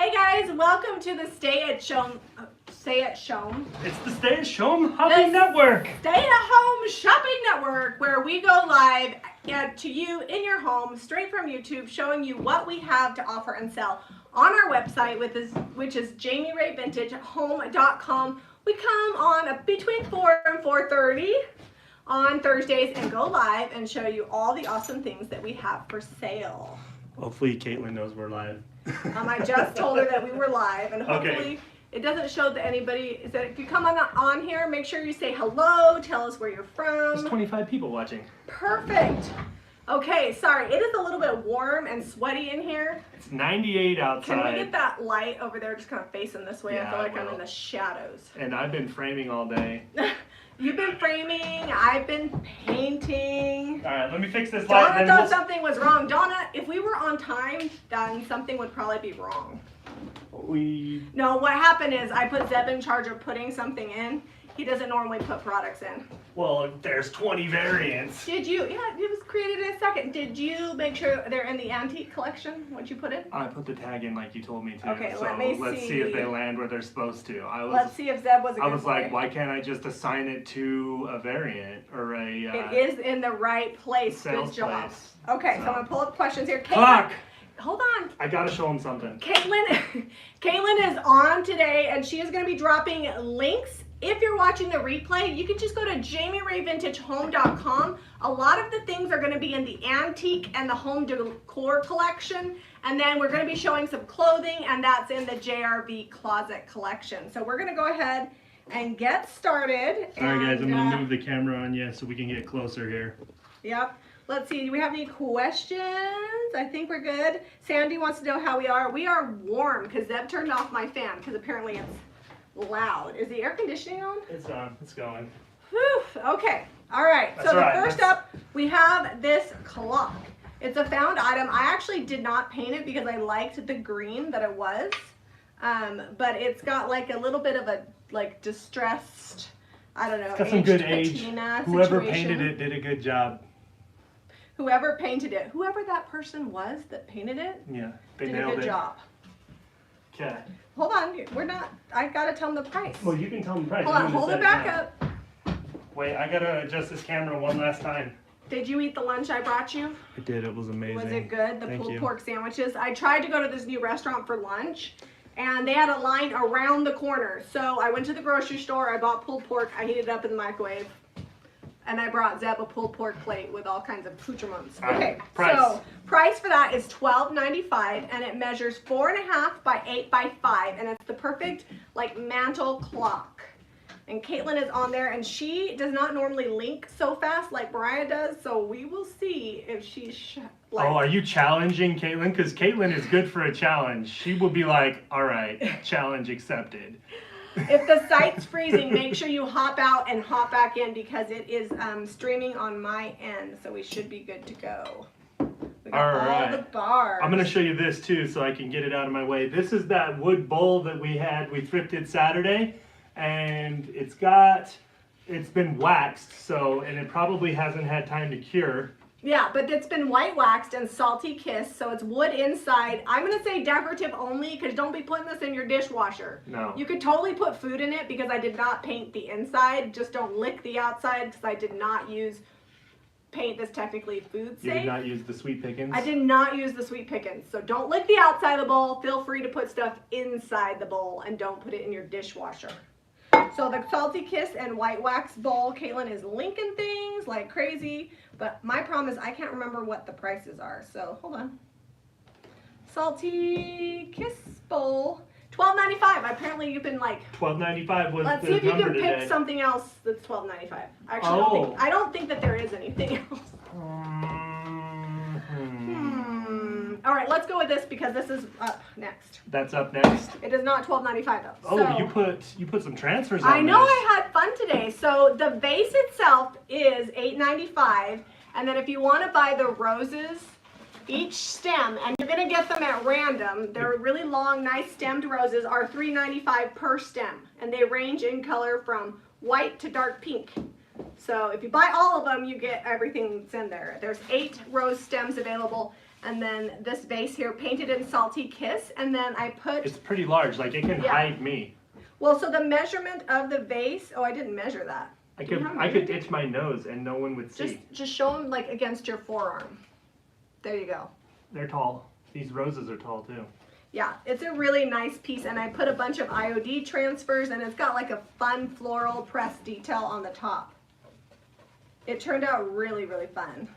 Hey guys, welcome to the Stay at Home. It's the Stay at Home Shopping Network. Stay at Home Shopping Network, where we go live to you in your home, straight from YouTube, showing you what we have to offer and sell on our website, which is JamiRayVintageHome.com. We come on between 4 and 4:30 on Thursdays and go live and show you all the awesome things that we have for sale. Hopefully Caitlin knows we're live. I just told her that we were live, and hopefully it doesn't show that anybody is that. If you come on here, make sure you say hello, tell us where you're from. There's 25 people watching. Perfect. Okay, sorry, it is a little bit warm and sweaty in here. It's 98 outside. Can we get that light over there just kind of facing this way? Yeah, I feel like I'm in the shadows. And I've been framing all day. You've been framing, I've been painting. All right, let me fix this light. Donna thought something was wrong. Donna, if we were on time, then something would probably be wrong. No, what happened is I put Zeb in charge of putting something in. He doesn't normally put products in. Well, there's 20 variants. Did you? Yeah, it was created in a second. Did you make sure they're in the antique collection? What'd you put in? I put the tag in like you told me to. Okay, so let's see if they land where they're supposed to. Let's see if Zeb was a good I was boy. like, why can't I just assign it to a variant or a... it is in the right place. Good job. Place. Okay, so I'm going to pull up questions here. Clock! Hold on. I gotta show them something. Caitlin is on today, and she is going to be dropping links. If you're watching the replay, you can just go to JamiRayVintageHome.com. A lot of the things are going to be in the antique and the home decor collection, and then we're going to be showing some clothing, and that's in the JRV closet collection. So we're going to go ahead and get started. All right, guys, I'm going to move the camera on you so we can get closer here. Yep. Let's see, do we have any questions? I think we're good. Sandy wants to know how we are. We are warm because Zeb turned off my fan because apparently it's loud. Is the air conditioning on? It's on. It's going. Whew. Okay. All right. That's so right. First up, we have this clock. It's a found item. I actually did not paint it because I liked the green that it was. But it's got like a little bit of a distressed, I don't know, it's got some good age. Whoever painted it did a good job. Whoever painted it, whoever that person was that painted it, yeah, they did nailed a good job. Okay. Hold on, we're not, I gotta tell them the price. Well, you can tell them the price. Hold on, hold it back up. Wait, I gotta adjust this camera one last time. Did you eat the lunch I brought you? I did, it was amazing. Was it good? The pulled pork sandwiches? I tried to go to this new restaurant for lunch, and they had a line around the corner. So I went to the grocery store, I bought pulled pork, I heated it up in the microwave. And I brought Zeb a pulled pork plate with all kinds of accoutrements. Okay, so price for that is $12.95, and it measures 4.5 by 8 by 5, and it's the perfect mantle clock. And Caitlin is on there, and she does not normally link so fast like Mariah does, so we will see if she's oh, are you challenging Caitlin? Because Caitlin is good for a challenge. She will be like, all right, challenge accepted. If the site's freezing, make sure you hop out and hop back in because it is streaming on my end, so we should be good to go. We got all the bars. I'm going to show you this too so I can get it out of my way. This is that wood bowl that we thrifted Saturday, and it's been waxed, and it probably hasn't had time to cure. Yeah, but it's been white waxed and salty kissed, so it's wood inside. I'm going to say decorative only because don't be putting this in your dishwasher. No. You could totally put food in it because I did not paint the inside. Just don't lick the outside because I did not use paint that's technically food safe. You did not use the sweet pickings? I did not use the sweet pickings. So don't lick the outside of the bowl. Feel free to put stuff inside the bowl and don't put it in your dishwasher. So the Salty Kiss and White Wax Bowl, Caitlin is linking things like crazy, but my problem is I can't remember what the prices are, so hold on. Salty Kiss Bowl, $12.95. Apparently you've been $12.95 was let's see if you can pick something else that's $12.95. Actually, I don't think that there is anything else. All right, let's go with this because this is up next. That's up next? It is not $12.95 though. Oh, so, you put some transfers on I know this. I had fun today. So the vase itself is $8.95, and then if you want to buy the roses, each stem, and you're going to get them at random, they're really long, nice stemmed roses, are $3.95 per stem, and they range in color from white to dark pink. So if you buy all of them, you get everything that's in there. There's 8 rose stems available. And then this vase here, painted in Salty Kiss. And then I put... It's pretty large, like it can hide me. Well, so the measurement of the vase... Oh, I didn't measure that. I could itch my nose and no one would see. Just show them like against your forearm. There you go. They're tall. These roses are tall too. Yeah, it's a really nice piece, and I put a bunch of IOD transfers, and it's got like a fun floral press detail on the top. It turned out really, really fun.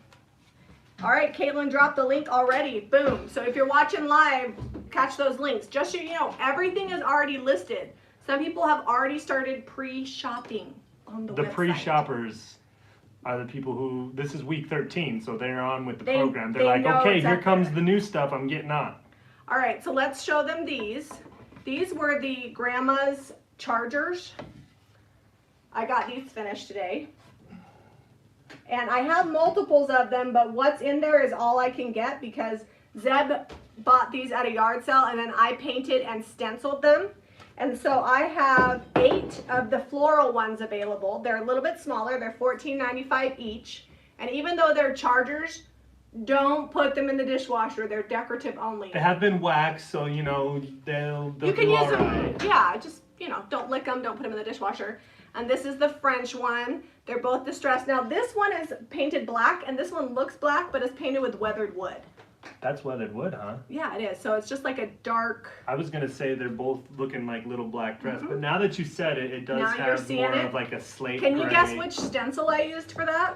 All right, Caitlin dropped the link already. Boom. So if you're watching live, catch those links. Just so you know, everything is already listed. Some people have already started pre-shopping on the website. The pre-shoppers are the people who, this is week 13, so they're on with the program. They're like, okay, here comes the new stuff, I'm getting on. All right, so let's show them these. These were the grandma's chargers. I got these finished today. And I have multiples of them, but what's in there is all I can get because Zeb bought these at a yard sale and then I painted and stenciled them. And so I have 8 of the floral ones available. They're a little bit smaller. They're $14.95 each. And even though they're chargers, don't put them in the dishwasher. They're decorative only. They have been waxed, so you know they'll you can do use all them. right. Yeah, just don't lick them. Don't put them in the dishwasher. And this is the French one. They're both distressed. Now this one is painted black, and this one looks black, but it's painted with weathered wood. That's weathered wood, huh? Yeah, it is. So it's just like a dark. I was gonna say they're both looking like little black dress, but now that you said it, it does have more of like a slate Can you gray. guess which stencil I used for that?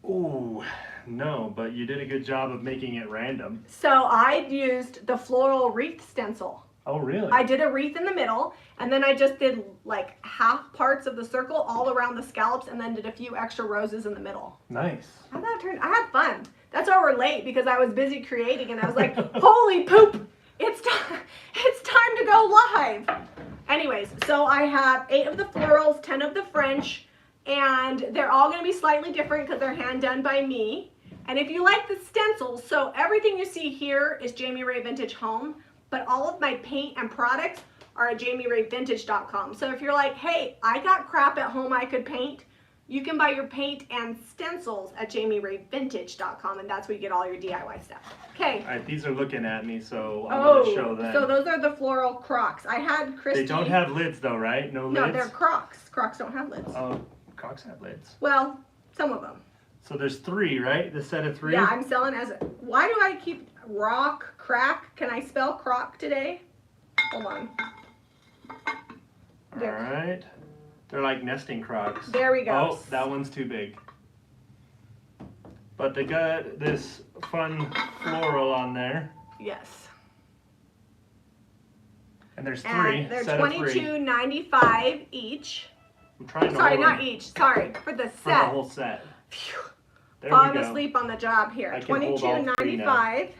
Ooh, no, but you did a good job of making it random. So I used the floral wreath stencil. Oh, really? I did a wreath in the middle, and then I just did like half parts of the circle all around the scallops, and then did a few extra roses in the middle. Nice. How that turned? I had fun. That's why we're late, because I was busy creating, and I was like, holy poop, it's time to go live. Anyways, so I have 8 of the florals, 10 of the French, and they're all going to be slightly different because they're hand done by me. And if you like the stencils, so everything you see here is Jami Ray Vintage Home, but all of my paint and products are at jamirayvintage.com. So if you're like, hey, I got crap at home I could paint, you can buy your paint and stencils at jamirayvintage.com, and that's where you get all your DIY stuff. Okay. All right, these are looking at me, so I'm going to show them. So those are the floral crocks. I had Christy. They don't have lids though, right? No lids? No, they're crocks. Crocks don't have lids. Oh, crocks have lids. Well, some of them. So there's 3, right? The set of 3? Yeah, I'm selling as why do I keep crack? Can I spell crock today? Hold on. All right. They're like nesting crocs. There we go. Oh, that one's too big. But they got this fun floral on there. Yes. And there's 3. And they're $22.95 each. I'm trying to Sorry, order not each. Sorry, for the set. for the whole set. Phew. There Falling we go. asleep on the job here. I can hold all 3 now. $22.95.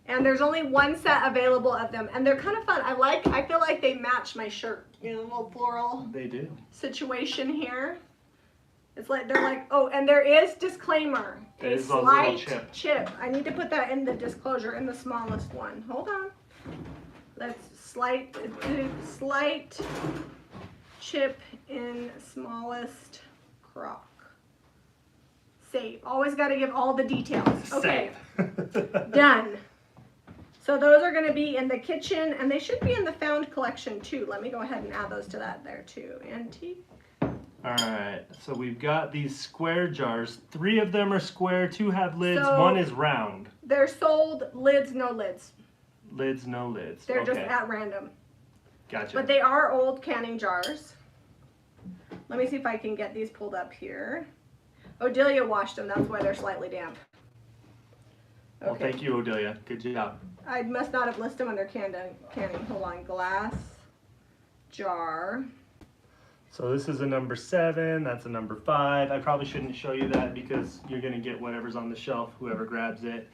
And there's only 1 set available of them, and they're kind of fun. I feel like they match my shirt. You know, a little floral. They do. Situation here. It's like they're like, oh, and there is disclaimer. There a is a little slight chip. I need to put that in the disclosure in the smallest one. Hold on. Let's slight chip in smallest crock. Save. Always got to give all the details. Okay. Done. So those are going to be in the kitchen, and they should be in the found collection too. Let me go ahead and add those to that there too. Antique. Alright, so we've got these square jars. 3 of them are square, 2 have lids, So 1 is round. They're sold lids, no lids. Lids, no lids. They're okay. just at random. Gotcha. But they are old canning jars. Let me see if I can get these pulled up here. Odelia washed them, that's why they're slightly damp. Okay. Well, thank you, Odelia. Good job. I must not have listed them under canning. Hold on, glass jar. So this is a number 7, that's a number 5. I probably shouldn't show you that because you're going to get whatever's on the shelf, whoever grabs it.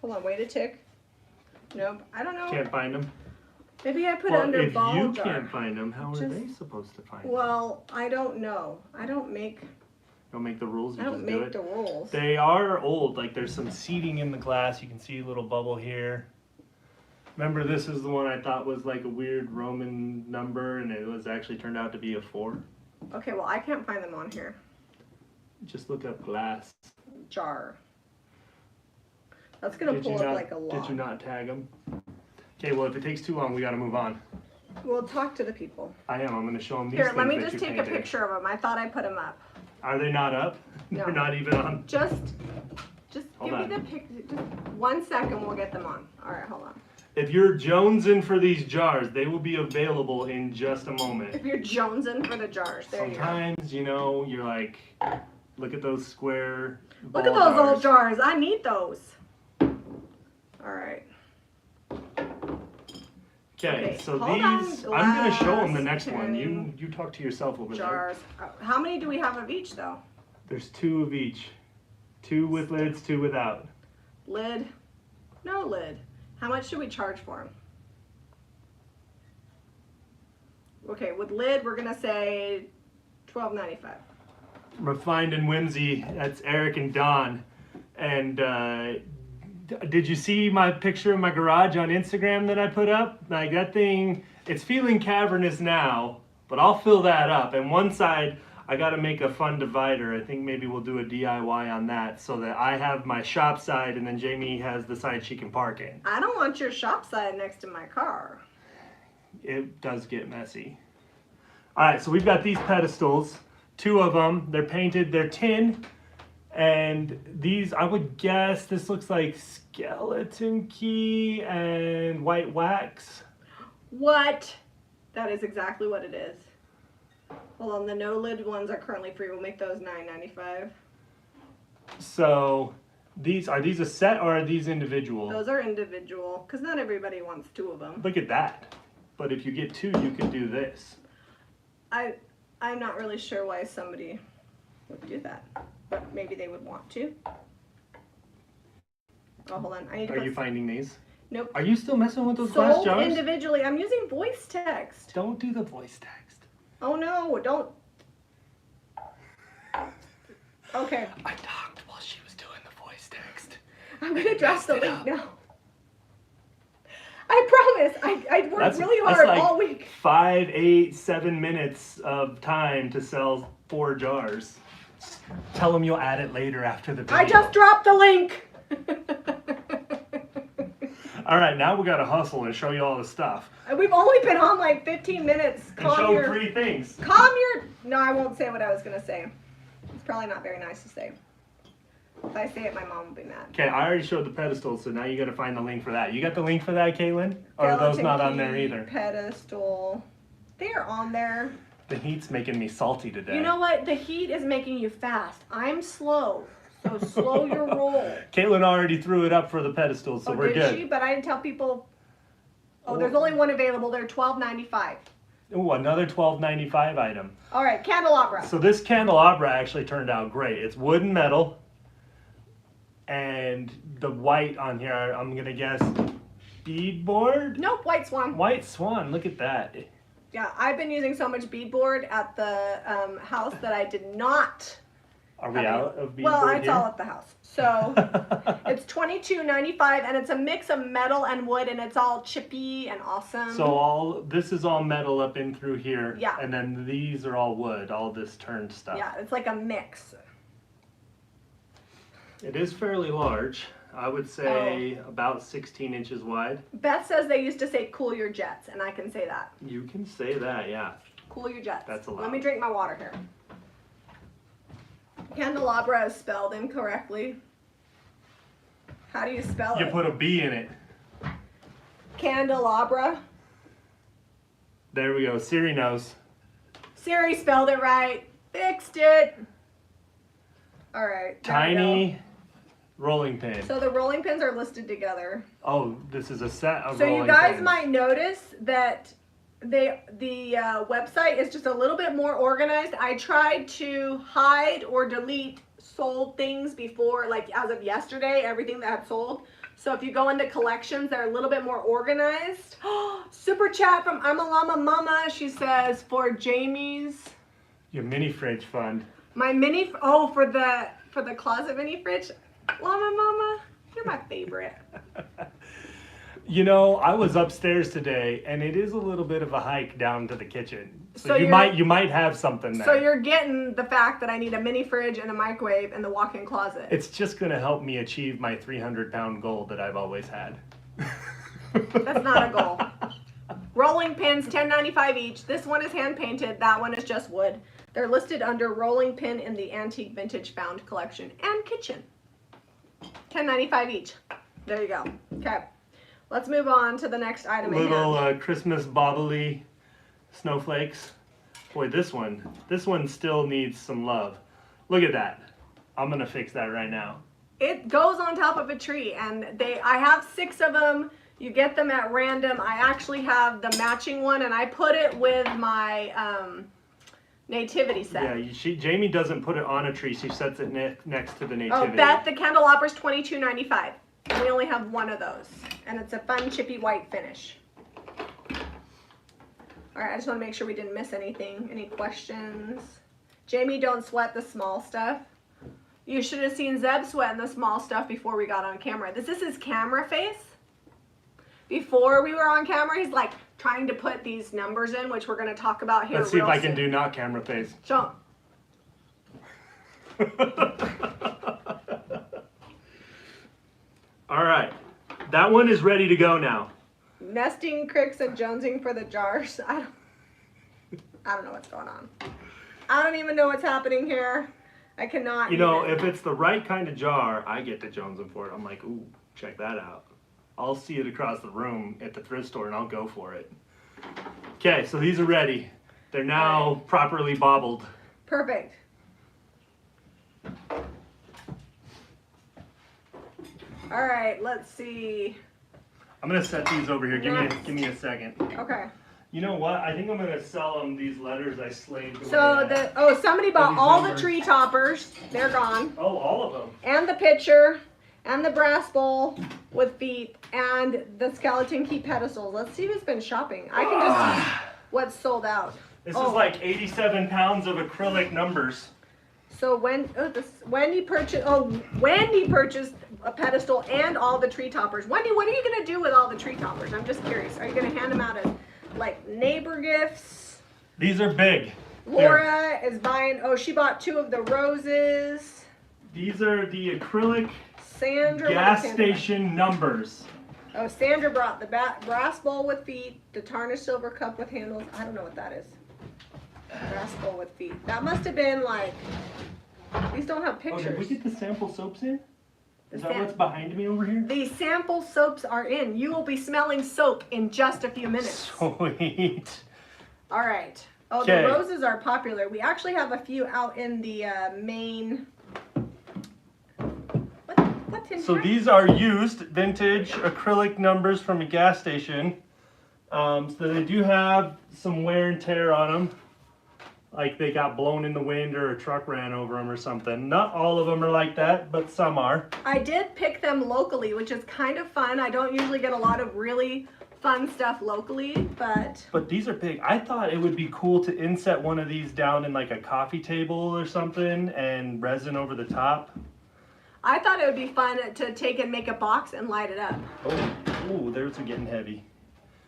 Hold on, wait a tick. Nope, I don't know. Can't find them? Maybe I put it under ball jar. If you can't find them, how are they supposed to find them? Well, I don't know. I don't make the rules, you I don't just do make it? the rules. They are old, like there's some seating in the glass. You can see a little bubble here. Remember, this is the one I thought was like a weird Roman number, and it was actually turned out to be a 4. Okay, well, I can't find them on here. Just look up glass. Jar. That's gonna pull up like a lot. Did you not tag them? Okay, well, if it takes too long, we gotta move on. We'll talk to the people. I am. I'm gonna show them these Here, things let me that just you take a painted. picture of them. I thought I put them up. Are they not up? No. They're not even on. Just Hold give on. me the picture. Just 1 second, we'll get them on. All right, hold on. If you're jonesing for these jars, they will be available in just a moment. If you're jonesing for the jars, there Sometimes, you know, you're like, look at those square you go. ball Look at those jars. old jars. I need those. All right. Okay, so hold on. these, I'm gonna show them the Glass, next one. tin, You talk to yourself over Jars. How many do we have of each though? there. There's 2 of each. 2 with lids, 2 without. Lid. No lid. How much should we charge for them? Okay, with lid, we're gonna say $12.95. Refined and Whimsy, that's Eric and Don. And did you see my picture of my garage on Instagram that I put up? Like that thing, it's feeling cavernous now, but I'll fill that up. And one side, I gotta make a fun divider. I think maybe we'll do a DIY on that so that I have my shop side and then Jamie has the side she can park in. I don't want your shop side next to my car. It does get messy. All right, so we've got these pedestals, 2 of them. They're painted, they're tin. And these, I would guess, this looks like skeleton key and white wax. What? That is exactly what it is. Hold on, the no lid ones are currently free. We'll make those $9.95. So are these a set or are these individual? Those are individual, because not everybody wants 2 of them. Look at that. But if you get 2, you can do this. I'm not really sure why somebody would do that, but maybe they would want to. Oh, hold on. I need to Are you finding these? Nope. Are you still messing with those glass Sold jars? individually. I'm using voice text. Don't do the voice text. Oh no, don't. Okay. I talked while she was doing the voice text. I'm gonna drop the link now. I promise. I worked really hard like all week. 5, 8, 7 minutes of time to sell 4 jars. Tell them you'll add it later after the video. I just dropped the link. All right, now we got to hustle and show you all the stuff. We've only been on like 15 minutes. And show 3 things. No, I won't say what I was gonna say. It's probably not very nice to say. If I say it, my mom will be mad. Okay, I already showed the pedestal, so now you got to find the link for that. You got the link for that, Caitlin? Or are those not on there either? Pedestal. They are on there. The heat's making me salty today. You know what? The heat is making you fast. I'm slow. So slow your roll. Caitlin already threw it up for the pedestal, so we're did good. she? But I didn't tell people. Oh, there's only one available. They're $12.95. Ooh, another $12.95 item. All right, candelabra. So this candelabra actually turned out great. It's wood and metal. And the white on here, I'm going to guess beadboard? Nope, white swan. White swan, look at that. Yeah, I've been using so much beadboard at the house that I did not. Are we out of beadboard Well, it's here? all at the house. So it's $22.95 and it's a mix of metal and wood and it's all chippy and awesome. So this is all metal up in through here. Yeah. And then these are all wood, all this turned stuff. Yeah, it's like a mix. It is fairly large. I would say about 16 inches wide. Beth says they used to say cool your jets, and I can say that. You can say that, yeah. Cool your jets. That's allowed. Let me drink my water here. Candelabra is spelled incorrectly. How do you spell You it? put a B in it. Candelabra. There we go. Siri knows. Siri spelled it right. Fixed it. All right. there we go. Tiny rolling pin. So the rolling pins are listed together. Oh, this is a set of So rolling you guys pins. might notice that the website is just a little bit more organized. I tried to hide or delete sold things before, like as of yesterday, everything that had sold. So if you go into collections, they're a little bit more organized. Super chat from I'm a Llama Mama. She says for Jamie's Your mini fridge fund. my mini for the closet mini fridge. Llama Mama, you're my favorite. You know, I was upstairs today, and it is a little bit of a hike down to the kitchen. So you might have something there. So you're getting the fact that I need a mini fridge and a microwave and the walk-in closet. It's just going to help me achieve my 300-pound goal that I've always had. That's not a goal. Rolling pins, $10.95 each. This one is hand painted. That one is just wood. They're listed under rolling pin in the antique vintage found collection and kitchen. $10.95 each. There you go. Okay. Let's move on to the next item. Little Christmas bobbly snowflakes. Boy, this one still needs some love. Look at that. I'm gonna fix that right now. It goes on top of a tree, and I have 6 of them. You get them at random. I actually have the matching one, and I put it with my nativity set. Yeah, Jamie doesn't put it on a tree. She sets it next to the nativity. Oh, Beth, the candelabra's $22.95. And we only have one of those, and it's a fun chippy white finish. All right, I just want to make sure we didn't miss anything. Any questions? Jamie, don't sweat the small stuff. You should have seen Zeb sweating the small stuff before we got on camera. This is his camera face. Before we were on camera, he's like trying to put these numbers in, which we're going to talk about here. Let's see if I can do not camera face. Show him. All right, that one is ready to go now. Nesting cricks and jonesing for the jars. I don't know what's going on. I don't even know what's happening here. I cannot. You know, if it's the right kind of jar, I get to jonesing for it. I'm like, ooh, check that out. I'll see it across the room at the thrift store and I'll go for it. Okay, so these are ready. They're now properly bobbled. Perfect. All right, let's see. I'm gonna set these over here. Give me a second. Okay. You know what? I think I'm gonna sell them these letters I slaved away So at. Somebody bought all the tree toppers. They're gone. Oh, all of them. And the pitcher, and the brass bowl with feet, and the skeleton key pedestals. Let's see who's been shopping. I can just see what's sold out. This is like 87 pounds of acrylic numbers. So Wendy purchased a pedestal and all the tree toppers. Wendy, what are you gonna do with all the tree toppers? I'm just curious. Are you gonna hand them out as like neighbor gifts? These are big. Laura is buying. Oh, she bought 2 of the roses. These are the acrylic Sandra gas station numbers. Oh, Sandra brought the brass bowl with feet, the tarnished silver cup with handles. I don't know what that is. Brass bowl with feet. That must have been like. These don't have pictures. Oh, did we get the sample soaps in? Is that what's behind me over here? The sample soaps are in. You will be smelling soap in just a few minutes. Sweet. All right. Oh, the roses are popular. We actually have a few out in the main. What's in So here? these are used vintage acrylic numbers from a gas station. So they do have some wear and tear on them. Like they got blown in the wind or a truck ran over them or something. Not all of them are like that, but some are. I did pick them locally, which is kind of fun. I don't usually get a lot of really fun stuff locally, but... But these are big. I thought it would be cool to inset one of these down in like a coffee table or something and resin over the top. I thought it would be fun to take and make a box and light it up. Oh, ooh, theirs are getting heavy.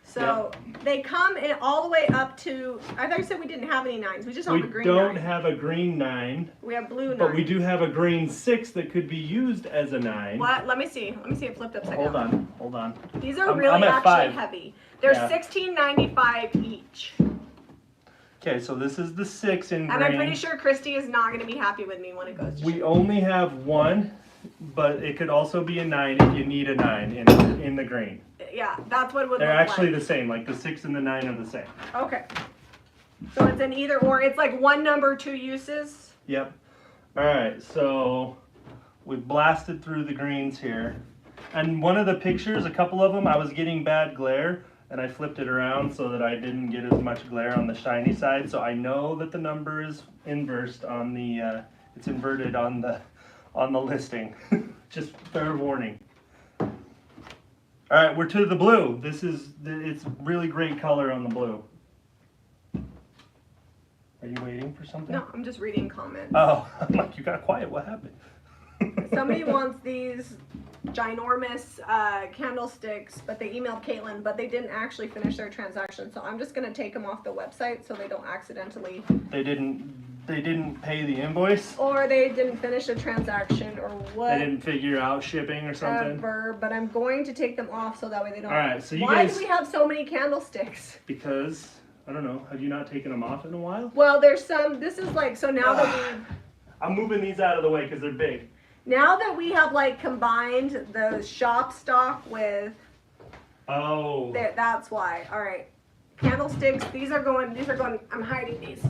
So they come in all the way up to, I thought you said we didn't have any 9s. We just have a green 9. We don't have a green 9. We have blue 9. But we do have a green 6 that could be used as a 9. What? Let me see. Let me see it flipped upside down. Hold on. These are really I'm at actually 5. heavy. They're $16.95 each. Okay, so this is the 6 in green. And I'm pretty sure Christy is not going to be happy with me when it goes to We ship. only have 1, but it could also be a 9 if you need a 9 in the green. Yeah, that's what it would They're look actually like. the same, like the 6 and the 9 are the same. Okay. So it's an either or. It's like 1 number, 2 uses. Yep. Alright, so we blasted through the greens here. And one of the pictures, a couple of them, I was getting bad glare, and I flipped it around so that I didn't get as much glare on the shiny side. So I know that the number is inversed on the, it's inverted on the listing. Just fair warning. All right, we're to the blue. It's really great color on the blue. Are you waiting for something? No, I'm just reading comments. Oh, I'm like, you got quiet. What happened? Somebody wants these ginormous candlesticks, but they emailed Caitlin, but they didn't actually finish their transaction. So I'm just gonna take them off the website so they don't accidentally. They didn't pay the invoice. Or they didn't finish a transaction, or what? They didn't figure out shipping or something. Ever, but I'm going to take them off so that way they don't. All right, so you Why guys. do we have so many candlesticks? Because I don't know. Have you not taken them off in a while? Well, there's some. This is like so now that we. I'm moving these out of the way because they're big. Now that we have like combined the shop stock with. Oh. That's why. All right, candlesticks. These are going. I'm hiding these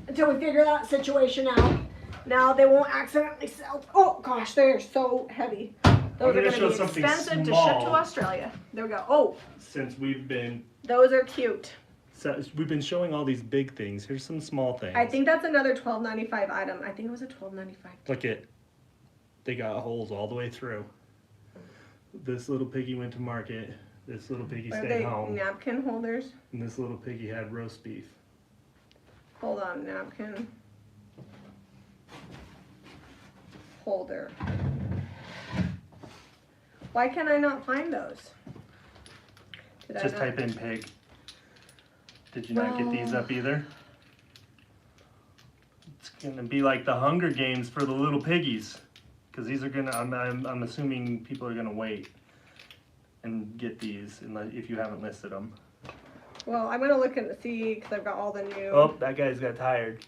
until we figure that situation out. Now they won't accidentally sell. Oh gosh, they're so heavy. Those are going to be expensive to ship to Australia. There we go. Oh. Since we've been. Those are cute. So we've been showing all these big things. Here's some small things. I think that's another $12.95 item. I think it was a $12.95. Look at. They got holes all the way through. This little piggy went to market. This little piggy Are stayed they home. napkin holders? And this little piggy had roast beef. Hold on, napkin holder. Why can I not find those? Just type in pig. Did you not get these up either? It's gonna be like the Hunger Games for the little piggies. Because these are gonna, I'm assuming people are gonna wait and get these if you haven't listed them. Well, I'm gonna look and see because I've got all the new. Oh, that guy's got tired.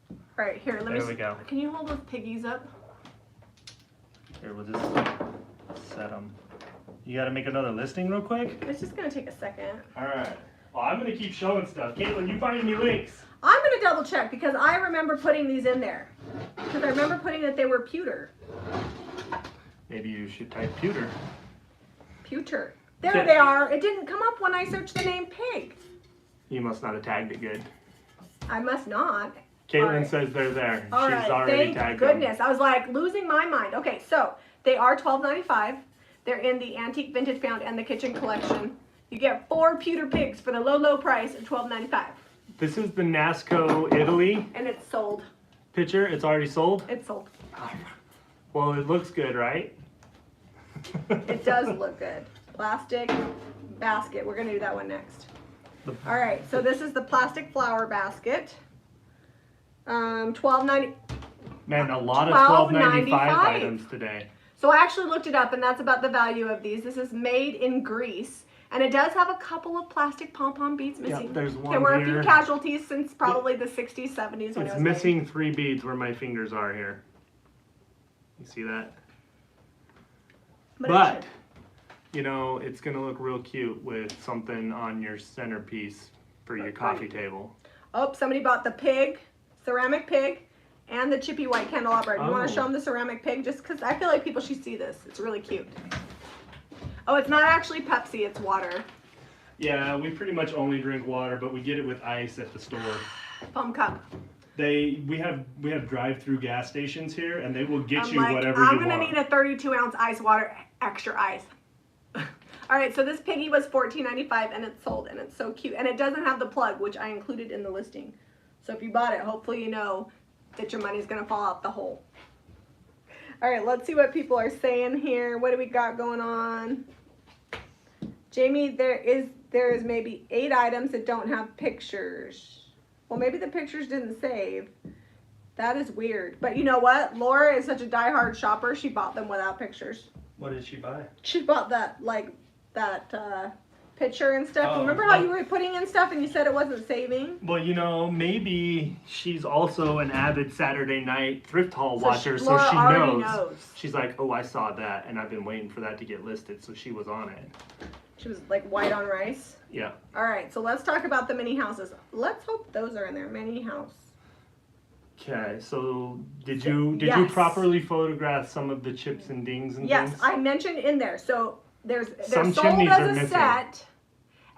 All right, here, let me. There we go. Can you hold those piggies up? Here, we'll just set them. You gotta make another listing real quick? It's just gonna take a second. Alright. Well, I'm gonna keep showing stuff. Caitlin, you find me links. I'm gonna double check because I remember putting these in there. Because I remember putting that they were pewter. Maybe you should type pewter. Pewter. There they are. It didn't come up when I searched the name pig. You must not have tagged it good. I must not. Caitlin says they're there. All She's right, already thank tagged goodness. them. I was like losing my mind. Okay, so they are $12.95. They're in the antique, vintage, found, and the kitchen collection. You get 4 pewter pigs for the low, low price of $12.95. This is the Nasco Italy And it's sold. picture. It's already sold? It's sold. Well, it looks good, right? It does look good. Plastic basket. We're going to do that one next. All right, so this is the plastic flower basket. $12.90. Man, a lot of $12.95 items today. So I actually looked it up, and that's about the value of these. This is made in Greece, and it does have a couple of plastic pom-pom beads missing. Yep, there's one There were a here. few casualties since probably the 60s, 70s when it It's was missing made. 3 beads where my fingers are here. You see that? But you know, it's gonna look real cute with something on your centerpiece for your coffee table. Oh, somebody bought the pig, ceramic pig, and the Chippy white candelabra. Do you want to show them the ceramic pig? Just because I feel like people should see this. It's really cute. Oh, it's not actually Pepsi, it's water. Yeah, we pretty much only drink water, but we get it with ice at the store. Foam cup. We have drive-through gas stations here, and they will get I'm you like, whatever you want. I'm gonna need a 32-ounce ice water, extra ice. All right, so this piggy was $14.95 and it's sold, and it's so cute. And it doesn't have the plug, which I included in the listing. So if you bought it, hopefully you know that your money's gonna fall out the hole. All right, let's see what people are saying here. What do we got going on? Jamie, there is maybe 8 items that don't have pictures. Well, maybe the pictures didn't save. That is weird. But you know what? Laura is such a diehard shopper. She bought them without pictures. What did she buy? She bought that, picture and stuff. Oh, Remember how you were putting in stuff and you said it wasn't saving? Well, you know, maybe she's also an avid Saturday night thrift haul watcher, so Laura she already knows. She's like, oh, I saw that, and I've been waiting for that to get listed, so she was on it. She was like white on rice. Yeah. All right, so let's talk about the mini houses. Let's hope those are in there. Mini house. Okay, so did you Yes. properly photograph some of the chips and dings and Yes, things? I mentioned in there. So they're Some sold chimneys are as a missing. set.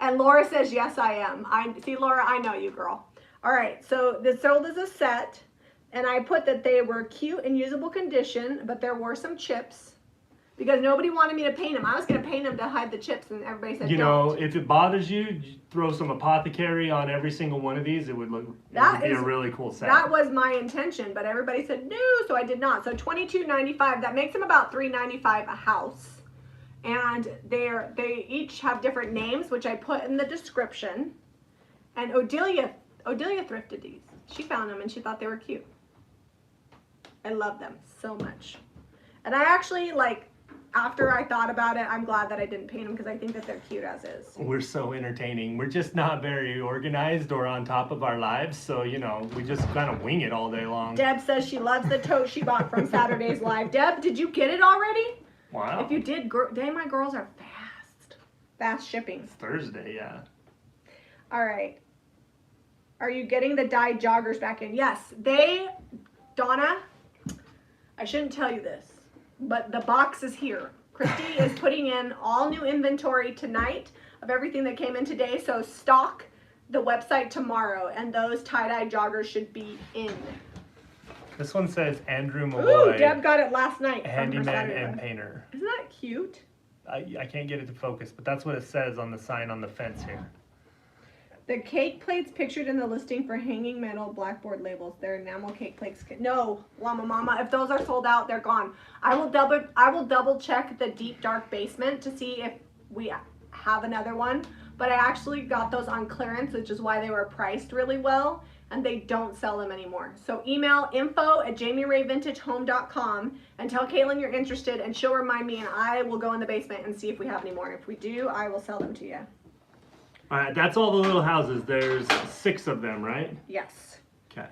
And Laura says, yes, I am. See, Laura, I know you, girl. All right, so they're sold as a set. And I put that they were cute and usable condition, but there were some chips. because nobody wanted me to paint them. I was going to paint them to hide the chips, and everybody said You don't. know, if it bothers you, throw some apothecary on every single one of these. It would be a really cool set. That was my intention, but everybody said no, so I did not. So $22.95. That makes them about $3.95 a house. And they each have different names, which I put in the description. And Odelia thrifted these. She found them and she thought they were cute. I love them so much. And I actually, like, after I thought about it, I'm glad that I didn't paint them because I think that they're cute as is. We're so entertaining. We're just not very organized or on top of our lives. So, you know, we just kind of wing it all day long. Deb says she loves the tote she bought from Saturday's Live. Deb, did you get it already? Wow. If you did, my girls are fast. Fast shipping. It's Thursday, yeah. All right. Are you getting the dyed joggers back in? Yes. Donna, I shouldn't tell you this, but the box is here. Christy is putting in all new inventory tonight of everything that came in today. So stock the website tomorrow, and those tie-dye joggers should be in. This one says Andrew Malloy. Ooh, Deb got it last night. Handyman and painter. Isn't that cute? I can't get it to focus, but that's what it says on the sign on the fence here. The cake plates pictured in the listing for hanging metal blackboard labels. They're enamel cake plates. No, Llama Mama. If those are sold out, they're gone. I will double check the deep dark basement to see if we have another one. But I actually got those on clearance, which is why they were priced really well, and they don't sell them anymore. So email info@JamiRayVintageHome.com and tell Caitlin you're interested, and she'll remind me, and I will go in the basement and see if we have any more. And if we do, I will sell them to you. All right, that's all the little houses. There's 6 of them, right? Yes. Okay.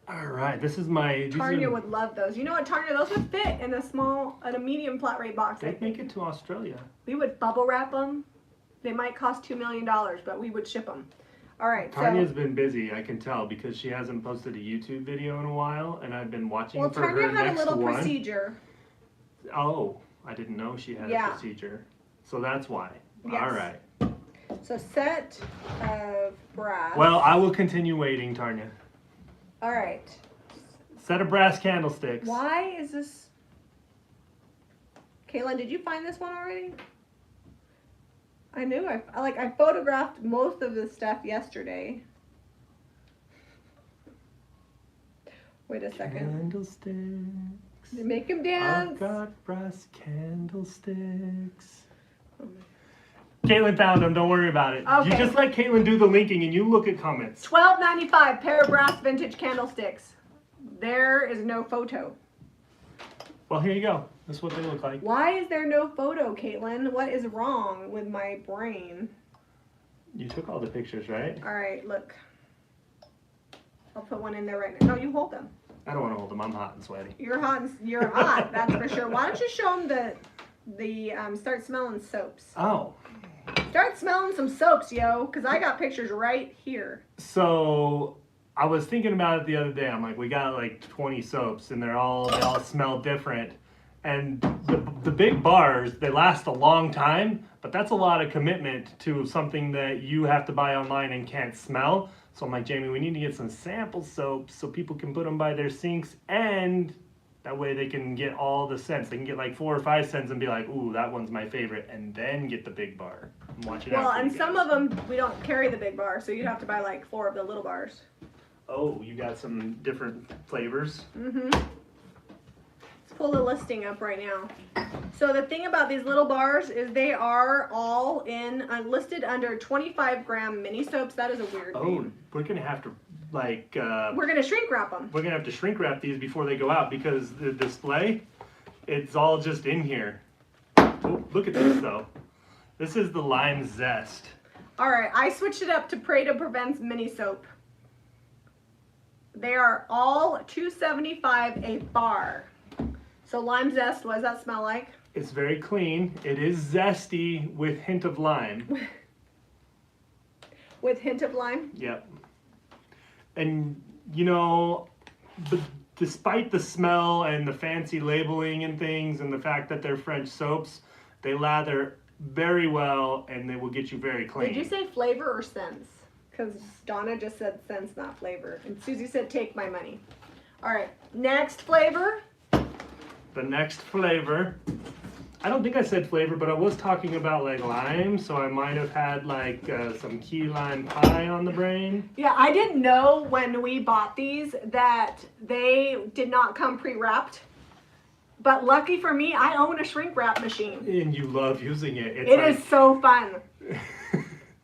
All right, this is my... Tanya would love those. You know what, Tanya? Those would fit in a medium flat rate box. They'd make it to Australia. We would bubble wrap them. They might cost $2 million, but we would ship them. All right. Tanya's been busy, I can tell, because she hasn't posted a YouTube video in a while, and I've been watching for her next one. Well, Tanya had a little procedure. Oh, I didn't know she had a procedure. So that's why. Yes. All right. So set of brass. Well, I will continue waiting, Tanya. All right. Set of brass candlesticks. Why is this? Caitlin, did you find this one already? I knew. I photographed most of this stuff yesterday. Wait a second. Candlesticks. They make them dance. I've got brass candlesticks. Caitlin found them. Don't worry about it. Okay. You just let Caitlin do the linking and you look at comments. $12.95 pair of brass vintage candlesticks. There is no photo. Well, here you go. That's what they look like. Why is there no photo, Caitlin? What is wrong with my brain? You took all the pictures, right? All right, look. I'll put one in there right now. No, you hold them. I don't want to hold them. I'm hot and sweaty. You're hot. You're hot. That's for sure. Why don't you show them the start smelling soaps? Oh. Start smelling some soaps, yo, because I got pictures right here. So I was thinking about it the other day. I'm like, we got like 20 soaps, and they all smell different. And the big bars, they last a long time, but that's a lot of commitment to something that you have to buy online and can't smell. So I'm like, Jamie, we need to get some sample soaps so people can put them by their sinks, and that way they can get all the scents. They can get like 4 or 5 scents and be like, ooh, that one's my favorite, and then get the big bar. Watch it out. Well, and some of them, we don't carry the big bar, so you'd have to buy like 4 of the little bars. Oh, you got some different flavors? Mm-hmm. Let's pull the listing up right now. So the thing about these little bars is they are all in listed under 25-gram mini soaps. That is a weird name. We're going to have to we're going to shrink wrap them. We're going to have to shrink wrap these before they go out because the display, it's all just in here. Oh, look at this though. This is the lime zest. All right, I switched it up to Pray to Prevent's mini soap. They are all $2.75 a bar. So lime zest, what does that smell like? It's very clean. It is zesty with hint of lime. With hint of lime? Yep. And you know, despite the smell and the fancy labeling and things and the fact that they're French soaps, they lather very well and they will get you very clean. Did you say flavor or scents? Because Donna just said scents, not flavor. And Susie said take my money. All right, next flavor. The next flavor. I don't think I said flavor, but I was talking about like lime, so I might have had like some key lime pie on the brain. Yeah, I didn't know when we bought these that they did not come pre-wrapped. But lucky for me, I own a shrink wrap machine. And you love using it. It is so fun.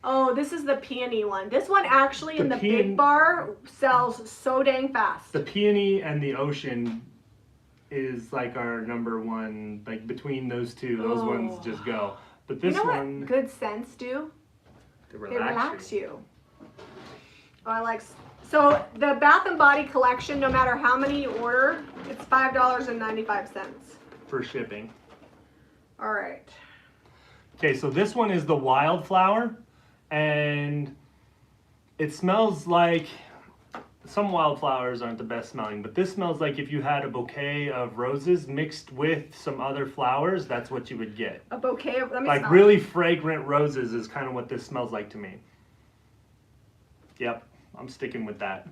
Oh, this is the peony one. This one actually in the big bar sells so dang fast. The peony and the ocean is like our number one, like between those two, those ones just go. But this one, what good scents do? They relax you. Oh, I like, so the Bath and Body collection, no matter how many you order, it's $5.95. For shipping. All right. Okay, so this one is the wildflower, and it smells like, some wildflowers aren't the best smelling, but this smells like if you had a bouquet of roses mixed with some other flowers, that's what you would get. A bouquet of, let me like smell really it. fragrant roses is kind of what this smells like to me. Yep, I'm sticking with that.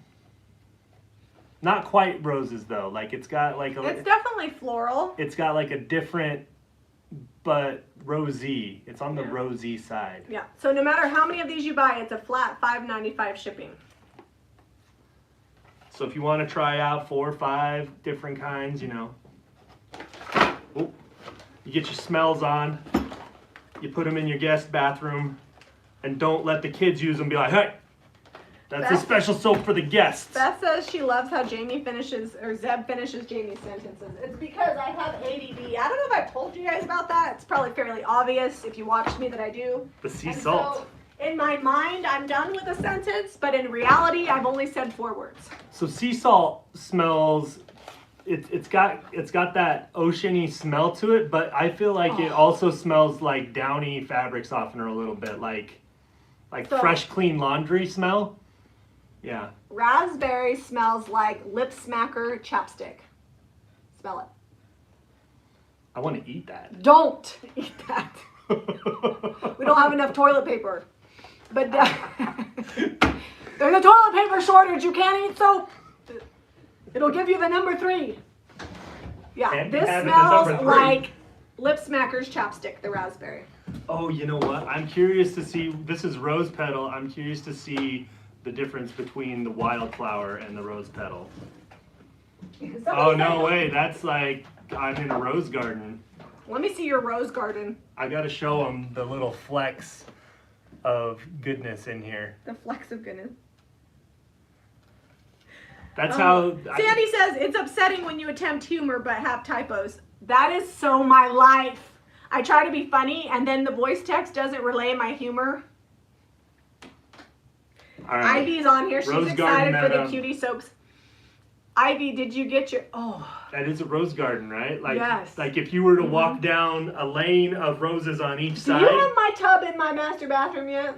Not quite roses though, like it's got like a... It's definitely floral. It's got like a different, but rosy. It's on the rosy side. Yeah, so no matter how many of these you buy, it's a flat $5.95 shipping. So if you want to try out 4 or 5 different kinds, you know, you get your smells on, you put them in your guest bathroom, and don't let the kids use them. Be like, hey, that's a special soap for the guests. Beth says she loves how Jami finishes, or Zeb finishes Jami's sentences. It's because I have ADD. I don't know if I've told you guys about that. It's probably fairly obvious if you watched me that I do. The sea salt. So, in my mind, I'm done with a sentence, but in reality, I've only said 4 words. So sea salt smells, it's got that oceany smell to it, but I feel like it also smells like downy fabric softener a little bit, like fresh, clean laundry smell. Yeah. Raspberry smells like lip smacker chapstick. Smell it. I want to eat that. Don't eat that. We don't have enough toilet paper. But there's a toilet paper shortage. You can't eat soap. It'll give you the number 3. Yeah, this smells like Lip Smacker's chapstick, the raspberry. Oh, you know what? I'm curious to see. This is rose petal. I'm curious to see the difference between the wildflower and the rose petal. Oh, no way. That's like I'm in a rose garden. Let me see your rose garden. I got to show them the little flecks of goodness in here. The flecks of goodness. That's how... Sandy says, it's upsetting when you attempt humor but have typos. That is so my life. I try to be funny and then the voice text doesn't relay my humor. All right. Ivy's on here. She's excited for the cutie soaps. Ivy, did you get your... Oh. That is a rose garden, right? Like, yes. Like if you were to walk down a lane of roses on each side. Do you have my tub in my master bathroom yet?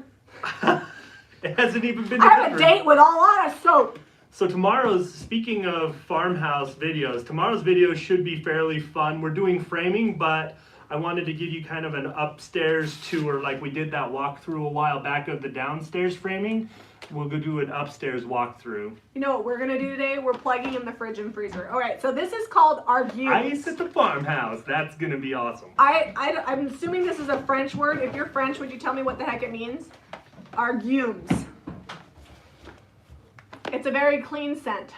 It hasn't even been I have a date with a lot of soap. So tomorrow's, speaking of farmhouse videos, tomorrow's video should be fairly fun. We're doing framing, but I wanted to give you kind of an upstairs tour like we did that walkthrough a while back of the downstairs framing. We'll go do an upstairs walkthrough. You know what we're going to do today? We're plugging in the fridge and freezer. All right, so this is called argues. Ice at the farmhouse. That's going to be awesome. I'm assuming this is a French word. If you're French, would you tell me what the heck it means? Argues. It's a very clean scent.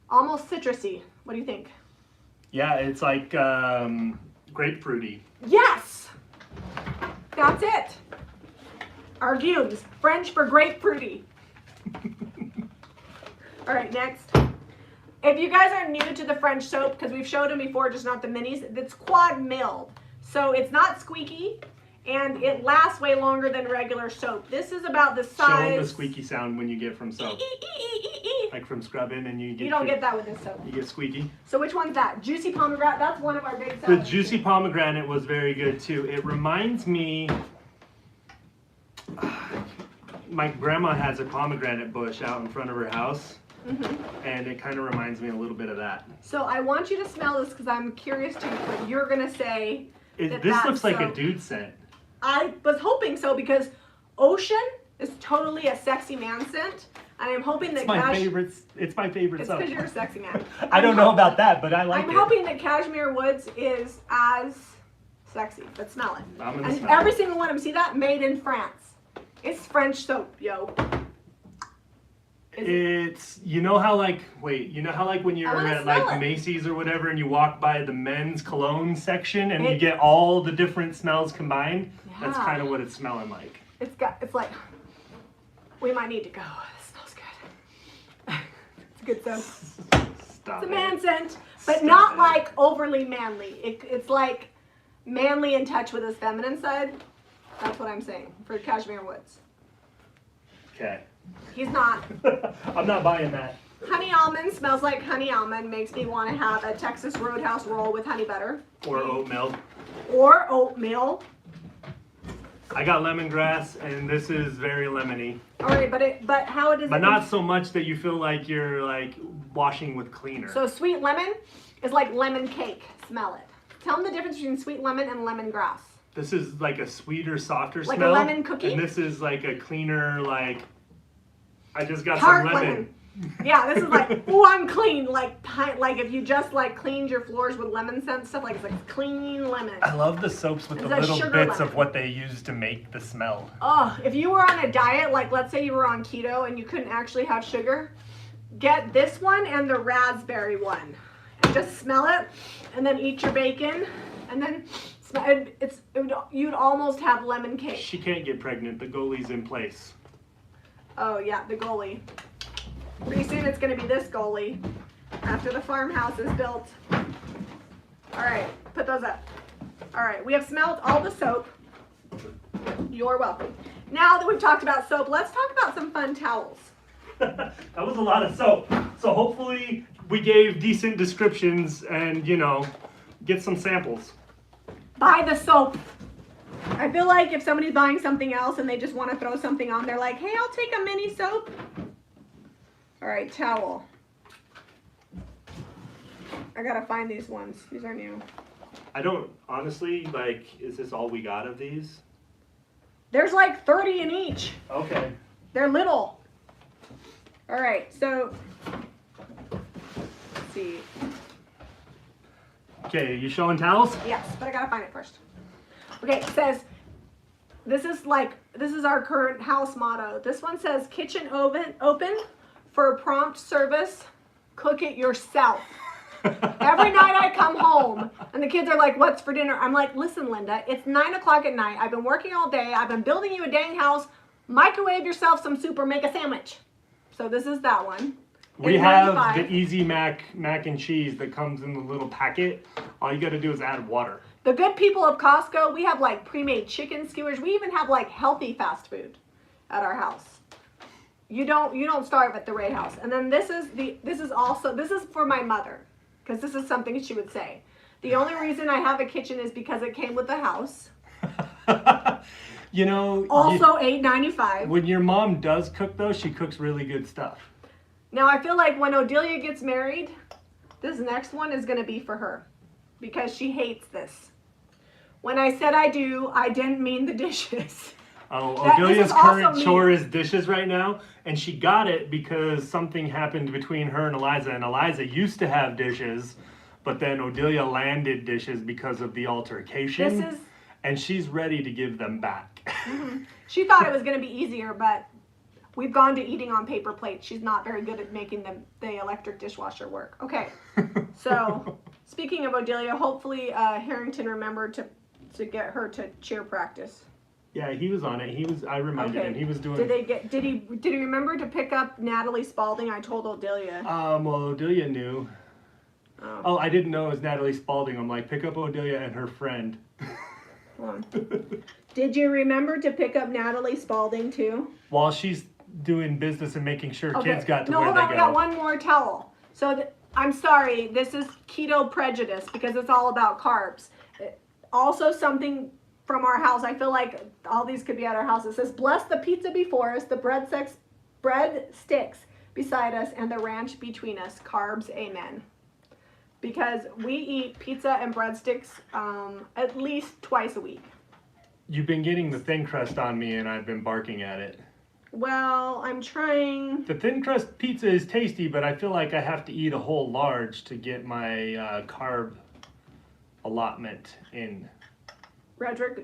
Almost citrusy. What do you think? Yeah, it's like grapefruity. Yes! That's it. Argues. French for grapefruity. All right, next. If you guys are new to the French soap, because we've showed them before, just not the minis, it's quad milled. So it's not squeaky, and it lasts way longer than regular soap. This is about the size... Show them the squeaky sound when you get from soap. Like from scrubbing and you get... You don't get that with this soap. You get squeaky. So which one's that? Juicy pomegranate? That's one of our big sellers. The juicy pomegranate was very good too. It reminds me... My grandma has a pomegranate bush out in front of her house. Mm-hmm. And it kind of reminds me a little bit of that. So I want you to smell this because I'm curious to what you're going to say. This looks like a dude scent. I was hoping so because ocean is totally a sexy man scent. And I'm hoping that It's my favorite. It's my favorite It's soap. because you're a sexy man. I don't know about that, but I like it. I'm hoping that Cashmere Woods is as sexy, but smell it. I'm gonna And smell every it. single one of them, see that? Made in France. It's French soap, yo. It's, you know how like when you're wanna at like smell it. Macy's or whatever and you walk by the men's cologne section and you It- get all the different smells combined? That's Yeah. kind of what it's smelling like. It's like, we might need to go. It smells good. It's a good soap. Stop It's a it. man scent, but Stop not it. like overly manly. It's like manly in touch with his feminine side. That's what I'm saying for Cashmere Woods. Okay. He's not. I'm not buying that. Honey almond smells like honey almond. Makes me want to have a Texas Roadhouse roll with honey butter. Or oat milk. Or oatmeal. I got lemongrass and this is very lemony. Alright, but how it is. But not so much that you feel like you're like washing with cleaner. So sweet lemon is like lemon cake. Smell it. Tell them the difference between sweet lemon and lemongrass. This is like a sweeter, softer Like a smell. lemon cookie? And this is like a cleaner, like, I just got Tart some lemon. Yeah, this is like, oh, I'm clean. Like if you just like cleaned your floors with lemon scent stuff, like it's like clean lemon. I love the soaps with It's the a little sugar bits lemon. of what they use to make the smell. Oh, if you were on a diet, like let's say you were on keto and you couldn't actually have sugar, get this one and the raspberry one. And just smell it and then eat your bacon and then smell it. You'd almost have lemon cake. She can't get pregnant. The goalie's in place. Oh yeah, the goalie. Pretty soon it's gonna be this goalie after the farmhouse is built. All right, put those up. All right, we have smelled all the soap. You're welcome. Now that we've talked about soap, let's talk about some fun towels. That was a lot of soap. So hopefully we gave decent descriptions and, you know, get some samples. Buy the soap. I feel like if somebody's buying something else and they just want to throw something on, they're like, hey, I'll take a mini soap. All right, towel. I gotta find these ones. These are new. I don't, honestly, like, is this all we got of these? There's like 30 in each. Okay. They're little. All right, so let's see. Okay, you showing towels? Yes, but I gotta find it first. Okay, it says, this is our current house motto. This one says, kitchen oven open for prompt service, cook it yourself. Every night I come home and the kids are like, what's for dinner? I'm like, listen, Linda, it's 9 o'clock at night. I've been working all day. I've been building you a dang house. Microwave yourself some soup or make a sandwich. So this is that one. We have $8.95. the Easy Mac and cheese that comes in the little packet. All you gotta do is add water. The good people of Costco, we have like pre-made chicken skewers. We even have like healthy fast food at our house. You don't starve at the Ray house. And then this is for my mother, because this is something she would say. The only reason I have a kitchen is because it came with the house. You know, Also $8.95. when your mom does cook though, she cooks really good stuff. Now I feel like when Odelia gets married, this next one is gonna be for her, because she hates this. When I said I do, I didn't mean the dishes. Oh, This Odelia's is also current me. chore is dishes right now, and she got it because something happened between her and Eliza. And Eliza used to have dishes, but then Odelia landed dishes because of the altercation. This is- and she's ready to give them back. She thought it was gonna be easier, but we've gone to eating on paper plates. She's not very good at making the electric dishwasher work. Okay, so speaking of Odelia, hopefully Harrington remembered to get her to cheer practice. Yeah, he was on it. I reminded him. He was doing. Did he remember to pick up Natalie Spalding? I told Odelia. Well, Odelia knew. Oh. I didn't know it was Natalie Spalding. I'm like, pick up Odelia and her friend. Hold on. Did you remember to pick up Natalie Spalding too? While she's doing business and making sure kids got to no, where hold they on. go. We got one more towel. So I'm sorry. This is keto prejudice because it's all about carbs. Also something from our house. I feel like all these could be at our house. It says, bless the pizza before us, the bread sticks beside us, and the ranch between us. Carbs, amen. Because we eat pizza and breadsticks at least twice a week. You've been getting the thin crust on me, and I've been barking at it. Well, I'm trying. The thin crust pizza is tasty, but I feel like I have to eat a whole large to get my carb allotment in. Redrick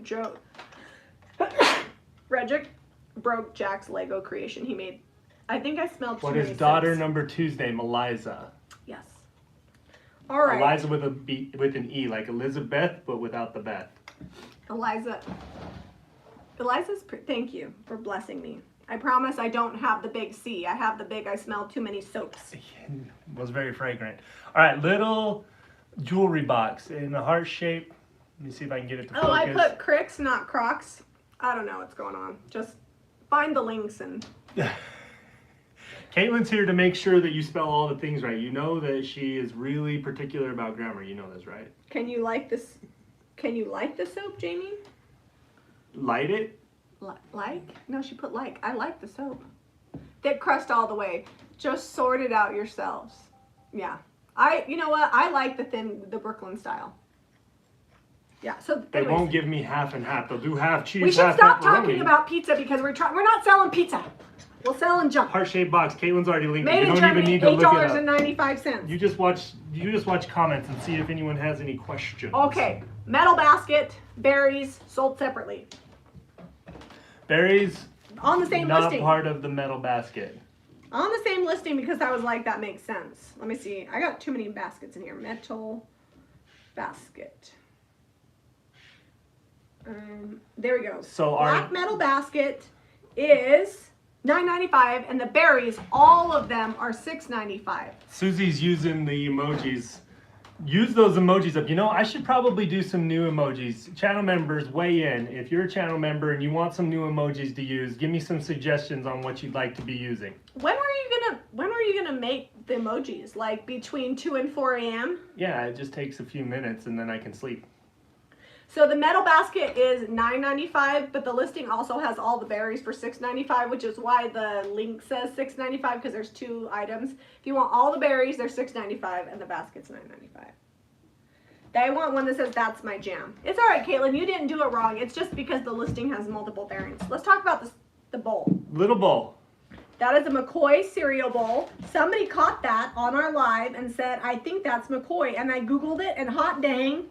broke Jack's Lego creation he made. I think I smelled too What many is daughter scents. number two's name? Eliza. Yes. All right. Eliza with with an E, like Elizabeth, but without the Beth. Eliza's. Thank you for blessing me. I promise I don't have the big C. I have the big. I smell too many soaps. It was very fragrant. All right, little jewelry box in a heart shape. Let me see if I can get it to focus. Oh, I put cricks, not crocks. I don't know what's going on. Just find the links and. Caitlin's here to make sure that you spell all the things right. You know that she is really particular about grammar. You know this, right? Can you like this? Can you like the soap, Jamie? Light it? Like? No, she put like. I like the soap. Thick crust all the way. Just sort it out yourselves. Yeah. You know what? I like the Brooklyn style. Yeah, so They anyways, won't give me half and half. They'll do half cheese, we should half stop pepperoni. talking about pizza because we're not selling pizza. We're selling junk. Heart-shaped box. Caitlin's already linked it. Made You in don't Germany, even need to look it up. $8.95. You just watch comments and see if anyone has any questions. Okay, metal basket, berries, sold separately. Berries, On the same not listing. part of the metal basket. On the same listing because I was like, that makes sense. Let me see. I got too many baskets in here. Metal basket. There we go. So Black metal basket is $9.95 and the berries, all of them are $6.95. Susie's using the emojis. Use those emojis up. You know, I should probably do some new emojis. Channel members, weigh in. If you're a channel member and you want some new emojis to use, give me some suggestions on what you'd like to be using. When are you gonna make the emojis? Like between 2 and 4 a.m.? Yeah, it just takes a few minutes and then I can sleep. So the metal basket is $9.95, but the listing also has all the berries for $6.95, which is why the link says $6.95 because there's 2 items. If you want all the berries, they're $6.95 and the basket's $9.95. They want one that says that's my jam. It's all right, Caitlin, you didn't do it wrong. It's just because the listing has multiple variants. Let's talk about the bowl. Little bowl. That is a McCoy cereal bowl. Somebody caught that on our live and said, I think that's McCoy. And I Googled it and hot dang,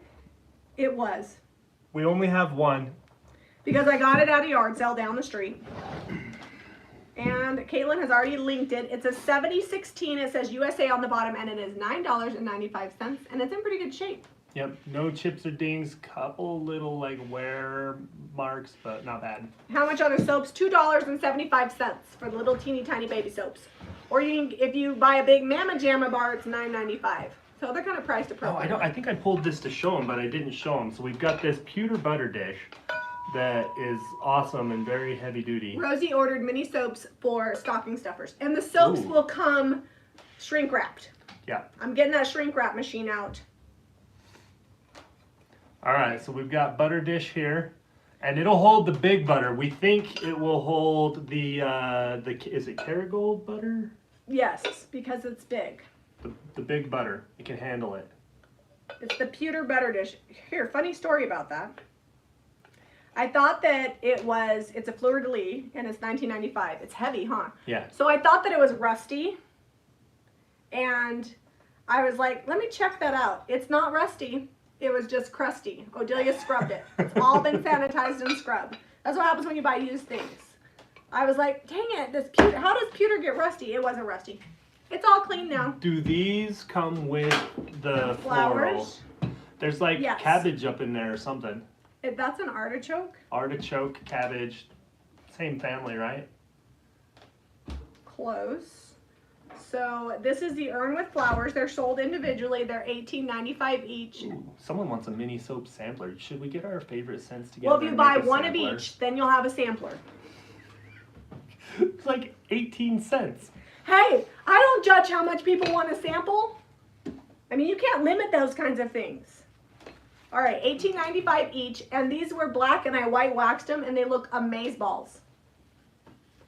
it was. We only have one. Because I got it at a yard sale down the street. And Caitlin has already linked it. It's a 7016. It says USA on the bottom and it is $9.95 and it's in pretty good shape. Yep, no chips or dings, couple little like wear marks, but not bad. How much are the soaps? $2.75 for the little teeny tiny baby soaps. Or you can, if you buy a big Mama Jamma bar, it's $9.95. So they're kind of priced Oh, appropriate. I think I pulled this to show them, but I didn't show them. So we've got this pewter butter dish that is awesome and very heavy duty. Rosie ordered mini soaps for stocking stuffers. And the soaps Ooh. will come shrink wrapped. Yeah. I'm getting that shrink wrap machine out. All right, so we've got butter dish here, and it'll hold the big butter. We think it will hold the is it Kerrygold butter? Yes, because it's big. The big butter. It can handle it. It's the pewter butter dish. Here, funny story about that. I thought that it's a fleur de lis and it's $19.95. It's heavy, huh? Yeah. So I thought that it was rusty. And I was like, let me check that out. It's not rusty. It was just crusty. Odelia scrubbed it. It's all been sanitized and scrubbed. That's what happens when you buy used things. I was like, dang it, this pewter, how does pewter get rusty? It wasn't rusty. It's all clean now. Do these come with the Flowers? floral? There's like Yes. cabbage up in there or something. That's an artichoke. Artichoke, cabbage, same family, right? Close. So this is the urn with flowers. They're sold individually. They're $18.95 each. Ooh, someone wants a mini soap sampler. Should we get our favorite scents together? Well, if you and buy make a one sampler? of each, then you'll have a sampler. It's like 18 cents. Hey, I don't judge how much people want to sample. I mean, you can't limit those kinds of things. All right, $18.95 each, and these were black, and I white waxed them, and they look amazeballs.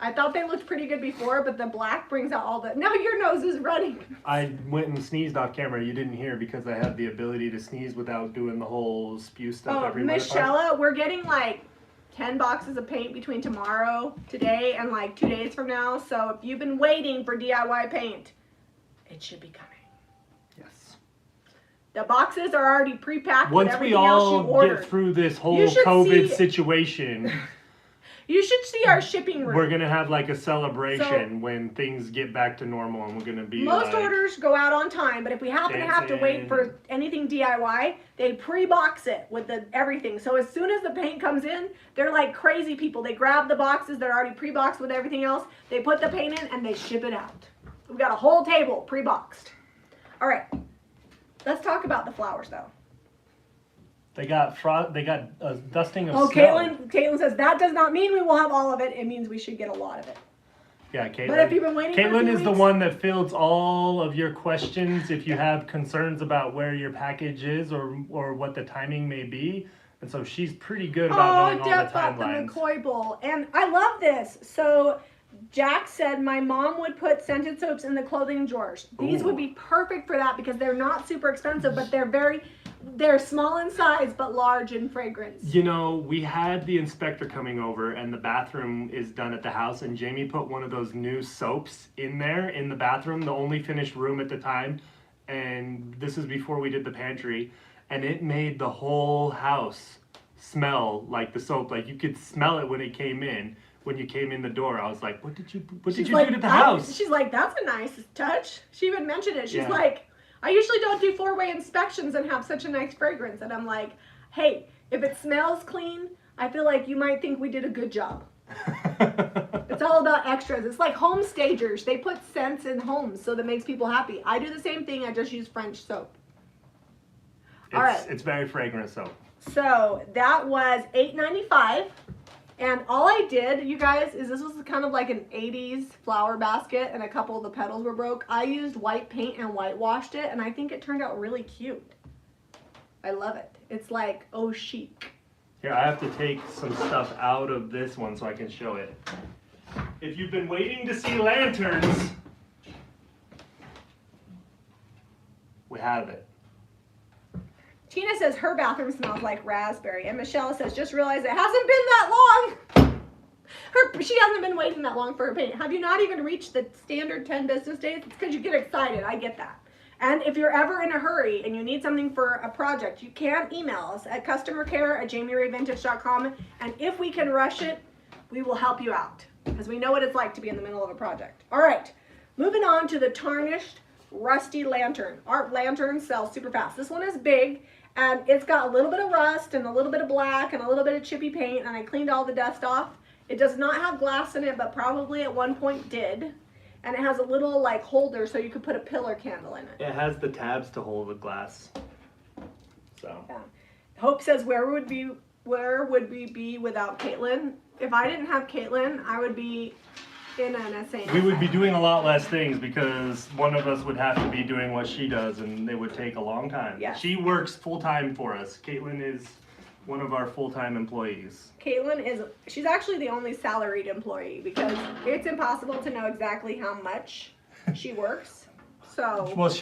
I thought they looked pretty good before, but the black brings out all the. Now your nose is running. I went and sneezed off camera. You didn't hear because I have the ability to sneeze without doing the whole spew stuff Oh, everywhere. Michelle, we're getting like 10 boxes of paint between today, and like 2 days from now. So if you've been waiting for DIY paint, it should be coming. Yes. The boxes are already pre-packed with Once we everything else you all ordered. get through this whole You should COVID see- situation, You should see our shipping room. we're gonna have like a celebration when things get back to normal, and we're gonna be Most like, orders go out on time, but if we happen to have to wait dancing. for anything DIY, they pre-box it with everything. So as soon as the paint comes in, they're like crazy people. They grab the boxes that are already pre-boxed with everything else, they put the paint in, and they ship it out. We've got a whole table pre-boxed. All right, let's talk about the flowers though. They got a dusting of Oh, snow. Caitlin says that does not mean we will have all of it. It means we should get a lot of it. Yeah, Caitlin. But if you've been waiting for a Caitlin few is the weeks- one that fields all of your questions if you have concerns about where your package is or what the timing may be. And so she's pretty good about knowing all Deb the got the timelines. McCoy bowl. And I love this. So Jack said my mom would put scented soaps in the clothing drawers. These Ooh. would be perfect for that because they're not super expensive, but they're small in size but large in fragrance. You know, we had the inspector coming over and the bathroom is done at the house, and Jamie put one of those new soaps in there in the bathroom, the only finished room at the time. And this is before we did the pantry, and it made the whole house smell like the soap. Like you could smell it when it came in. When you came in the door, I was like, what did you do to the house? She's like, that's a nice touch. She even mentioned it. She's Yeah. like, I usually don't do 4-way inspections and have such a nice fragrance. And I'm like, hey, if it smells clean, I feel like you might think we did a good job. It's all about extras. It's like home stagers. They put scents in homes so that makes people happy. I do the same thing. I just use French soap. All right. It's very fragrant soap. So that was $8.95. And all I did, you guys, is this was kind of like an 80s flower basket and a couple of the petals were broke. I used white paint and whitewashed it, and I think it turned out really cute. I love it. It's like, oh, chic. Here, I have to take some stuff out of this one so I can show it. If you've been waiting to see lanterns, we have it. Tina says her bathroom smells like raspberry. And Michelle says, just realized it hasn't been that long. She hasn't been waiting that long for her paint. Have you not even reached the standard 10 business days? It's because you get excited. I get that. And if you're ever in a hurry and you need something for a project, you can email us at customercare@jamirayvintage.com. And if we can rush it, we will help you out. Because we know what it's like to be in the middle of a project. All right, moving on to the tarnished rusty lantern. Our lanterns sell super fast. This one is big. And it's got a little bit of rust and a little bit of black and a little bit of chippy paint, and I cleaned all the dust off. It does not have glass in it, but probably at one point did. And it has a little like holder so you could put a pillar candle in it. It has the tabs to hold the glass. So. Yeah. Hope says, where would we be without Caitlin? If I didn't have Caitlin, I would be in an insane. We would be doing a lot less things because one of us would have to be doing what she does, and it would take a long time. Yes. She works full time for us. Caitlin is one of our full-time employees. Caitlin she's actually the only salaried employee because it's impossible to know exactly how much she works. So Well,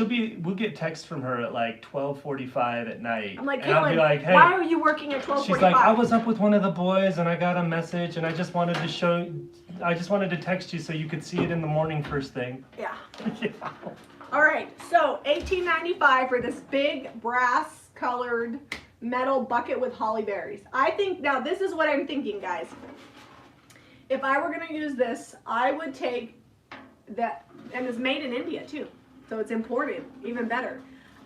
we'll get texts from her at like 12:45 at night. I'm like, and I'll be Caitlin, like, hey. why are you working at 12:45? She's like, I was up with one of the boys and I got a message and I just wanted to text you so you could see it in the morning first thing. Yeah. Yeah. All right, so $18.95 for this big brass colored metal bucket with holly berries. I think, now this is what I'm thinking, guys. If I were gonna use this, I would take that, and it's made in India too, so it's imported, even better.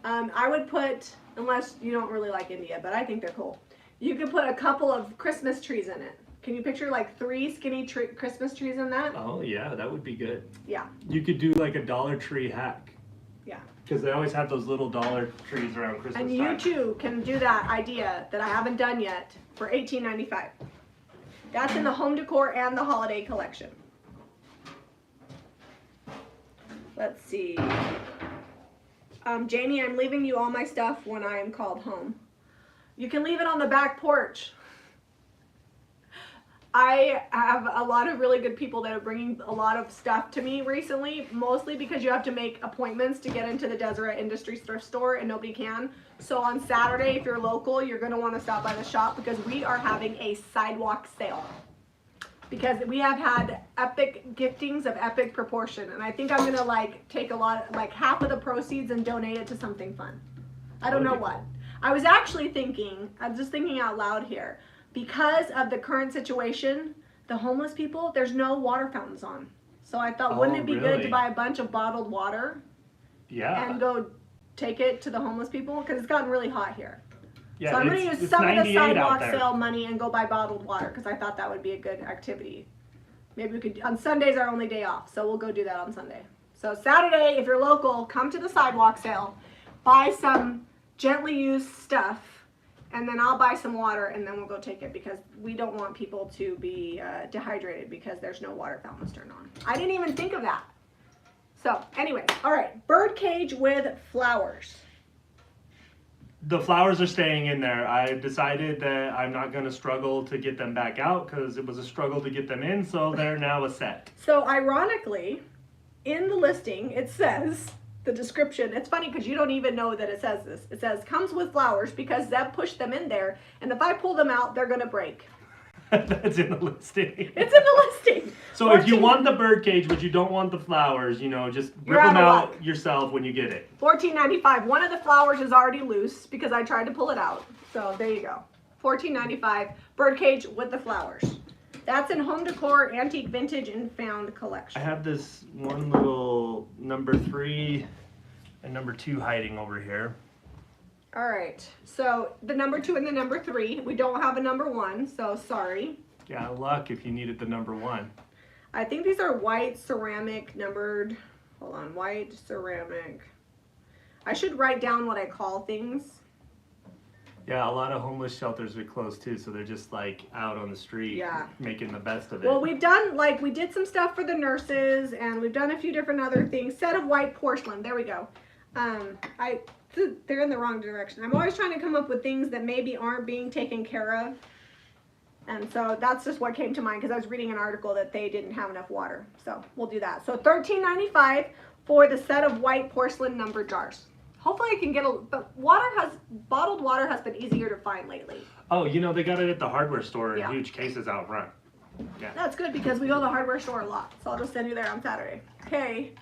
I would put, unless you don't really like India, but I think they're cool. You could put a couple of Christmas trees in it. Can you picture like 3 skinny Christmas trees in that? Oh yeah, that would be good. Yeah. You could do like a Dollar Tree hack. Yeah. Because they always have those little Dollar Trees around Christmas And time. you too can do that idea that I haven't done yet for $18.95. That's in the home decor and the holiday collection. Let's see. Jamie, I'm leaving you all my stuff when I am called home. You can leave it on the back porch. I have a lot of really good people that are bringing a lot of stuff to me recently, mostly because you have to make appointments to get into the Deseret Industries thrift store and nobody can. So on Saturday, if you're local, you're going to want to stop by the shop because we are having a sidewalk sale. Because we have had epic giftings of epic proportion. And I think I'm going to like take a lot, like half of the proceeds and donate it to something fun. I don't know what. I was actually thinking, I'm just thinking out loud here. Because of the current situation, the homeless people, there's no water fountains on. So I thought, wouldn't it be good to buy a bunch of bottled water? Yeah. And go take it to the homeless people? Because it's gotten really hot here. Yeah, so I'm going to use some of the 98 sidewalk out sale money and go buy bottled water because I thought that would be a good activity. Maybe we could, on Sunday's our only day off, so we'll go do that on Sunday. So Saturday, if you're local, come to the sidewalk sale, buy some gently used stuff, and then I'll buy some water and then we'll go take it because we don't want people to be dehydrated because there's no water fountains turned on. I didn't even think of that. So anyway, all right, bird cage with flowers. The flowers are staying in there. I decided that I'm not going to struggle to get them back out because it was a struggle to get them in, so they're now a set. So ironically, in the listing, it says, the description, it's funny because you don't even know that it says this. It says, comes with flowers because Zeb pushed them in there, and if I pull them out, they're going to break. That's in the listing. It's in the listing. So if you want the bird cage, but you don't want the flowers, you know, just rip them out yourself when you get it. $14.95. One of the flowers is already loose because I tried to pull it out. So there you go. $14.95. Bird cage with the flowers. That's in home decor, antique, vintage, and found collection. I have this one little number 3 and number 2 hiding over here. All right, so the number 2 and the number 3. We don't have a number 1, so sorry. Yeah, luck if you needed the number 1. I think these are white ceramic numbered. Hold on, white ceramic. I should write down what I call things. Yeah, a lot of homeless shelters are closed too, so they're just like out on the street making the best of it. Well, we've done, like, we did some stuff for the nurses, and we've done a few different other things. Set of white porcelain, there we go. They're in the wrong direction. I'm always trying to come up with things that maybe aren't being taken care of. And so that's just what came to mind because I was reading an article that they didn't have enough water. So we'll do that. So $13.95 for the set of white porcelain number jars. Hopefully I can get but bottled water has been easier to find lately. Oh, you know, they got it at the hardware store in huge cases out front. Yeah. That's good because we go to the hardware store a lot. So I'll just send you there on Saturday. Okay.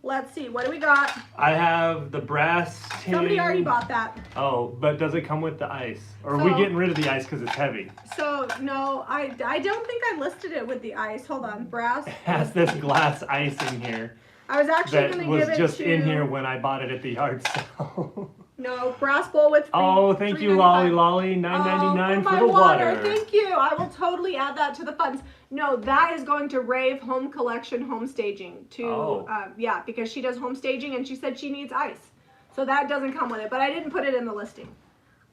Let's see, what do we got? I have the brass tin. Somebody already bought that. Oh, but does it come with the ice? Or are we getting rid of the ice because it's heavy? So, no, I don't think I listed it with the ice. Hold on, brass. It has this glass ice in here. I was actually going to give it to... That was just in here when I bought it at the yard sale. No, brass bowl with thank you, Lolly. $9.99 for the water. Thank you. I will totally add that to the funds. No, that is going to Rave Home Collection home staging. Yeah, because she does home staging and she said she needs ice. So that doesn't come with it, but I didn't put it in the listing.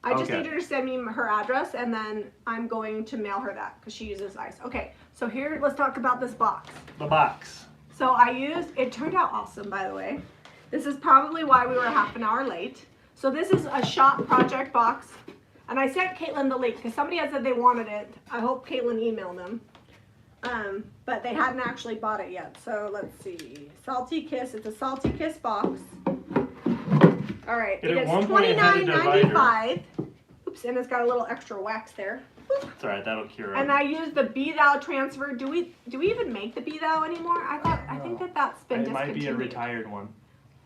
I just need her to send me her address and then I'm going to mail her that because she uses ice. Okay, so here, let's talk about this box. The box. So it turned out awesome, by the way. This is probably why we were half an hour late. So this is a shop project box, and I sent Caitlin the link because somebody had said they wanted it. I hope Caitlin emailed them, but they hadn't actually bought it yet. So let's see, Salty Kiss. It's a Salty Kiss box. All right, it is $29.95. Oops, and it's got a little extra wax there. It's all right, that'll cure it. And I used the Be Thou transfer. Do we even make the Be Thou anymore? I think that's been discontinued. It might be a retired one.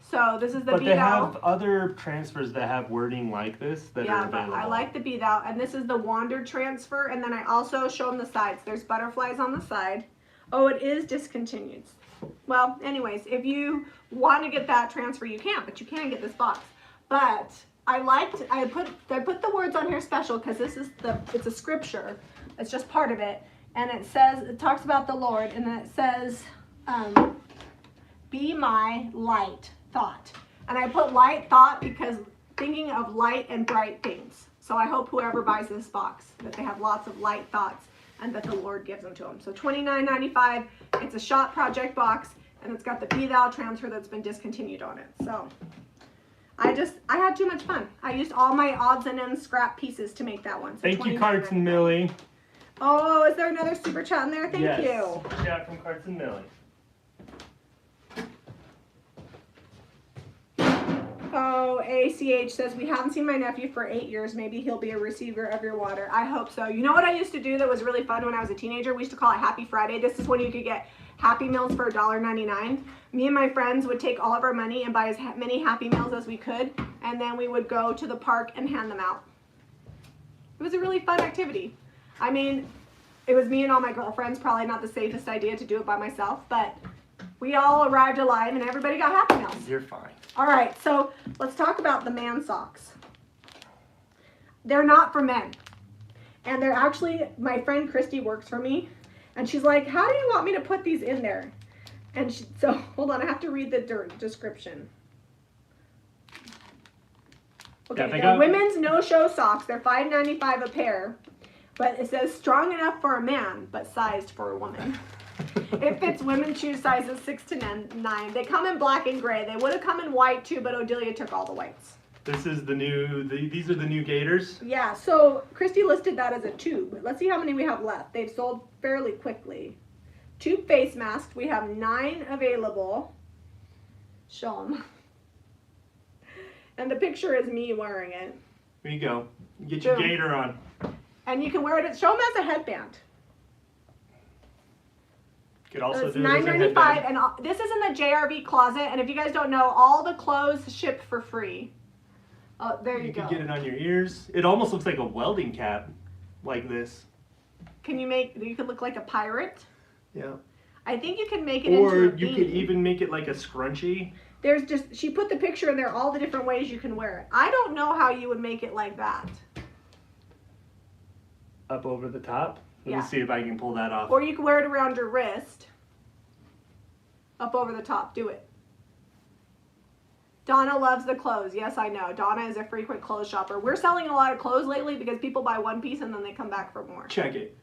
So this is the Be Thou. But they have other transfers that have wording like this that are available. Yeah, but I like the Be Thou. And this is the Wander transfer. And then I also show them the sides. There's butterflies on the side. Oh, it is discontinued. Well, anyways, if you want to get that transfer, you can. But you can get this box. But I put the words on here special because it's a scripture. It's just part of it. And it talks about the Lord. And then it says, be my light thought. And I put light thought because thinking of light and bright things. So I hope whoever buys this box that they have lots of light thoughts and that the Lord gives them to them. So $29.95. It's a shop project box and it's got the Be Thou transfer that's been discontinued on it. So I had too much fun. I used all my odds and ends scrap pieces to make that one. So thank you, Carts and Millie. Oh, is there another super chat in there? Thank you. Super chat from Carts and Millie. Oh, ACH says, we haven't seen my nephew for 8 years. Maybe he'll be a receiver of your water. I hope so. You know what I used to do that was really fun when I was a teenager? We used to call it Happy Friday. This is when you could get Happy Meals for $1.99. Me and my friends would take all of our money and buy as many Happy Meals as we could, and then we would go to the park and hand them out. It was a really fun activity. I mean, it was me and all my girlfriends. Probably not the safest idea to do it by myself, but we all arrived alive and everybody got Happy Meals. You're fine. All right, so let's talk about the man socks. They're not for men. And they're actually, my friend Christy works for me, and she's like, how do you want me to put these in there? And so, hold on, I have to read the description. Okay, Yeah, they're women's no-show socks. They're $5.95 a pair, but it says strong enough for a man, but sized for a woman. It fits women's shoe sizes 6 to 9. They come in black and gray. They would have come in white too, but Odelia took all the whites. This is the new, these are the new gators. Yeah, so Christy listed that as a tube. Let's see how many we have left. They've sold fairly quickly. Tube face masks. We have 9 available. Show them. And the picture is me wearing it. Here you go. Get your Boom. gator on. And you can wear it. Show them as a headband. You could also So it's do it as a $9.95, headband. and this is in the JRV closet. And if you guys don't know, all the clothes ship for free. Oh, there you go. You could get it on your ears. It almost looks like a welding cap, like this. Can you make? You could look like a pirate. Yeah. I think you can make it into a Or you beanie. could even make it like a scrunchie. There's just, she put the picture in there, all the different ways you can wear it. I don't know how you would make it like that. Up over the top. Let Yeah. me see if I can pull that off. Or you can wear it around your wrist. Up over the top. Do it. Donna loves the clothes. Yes, I know. Donna is a frequent clothes shopper. We're selling a lot of clothes lately because people buy one piece and then they come back for more. Check it.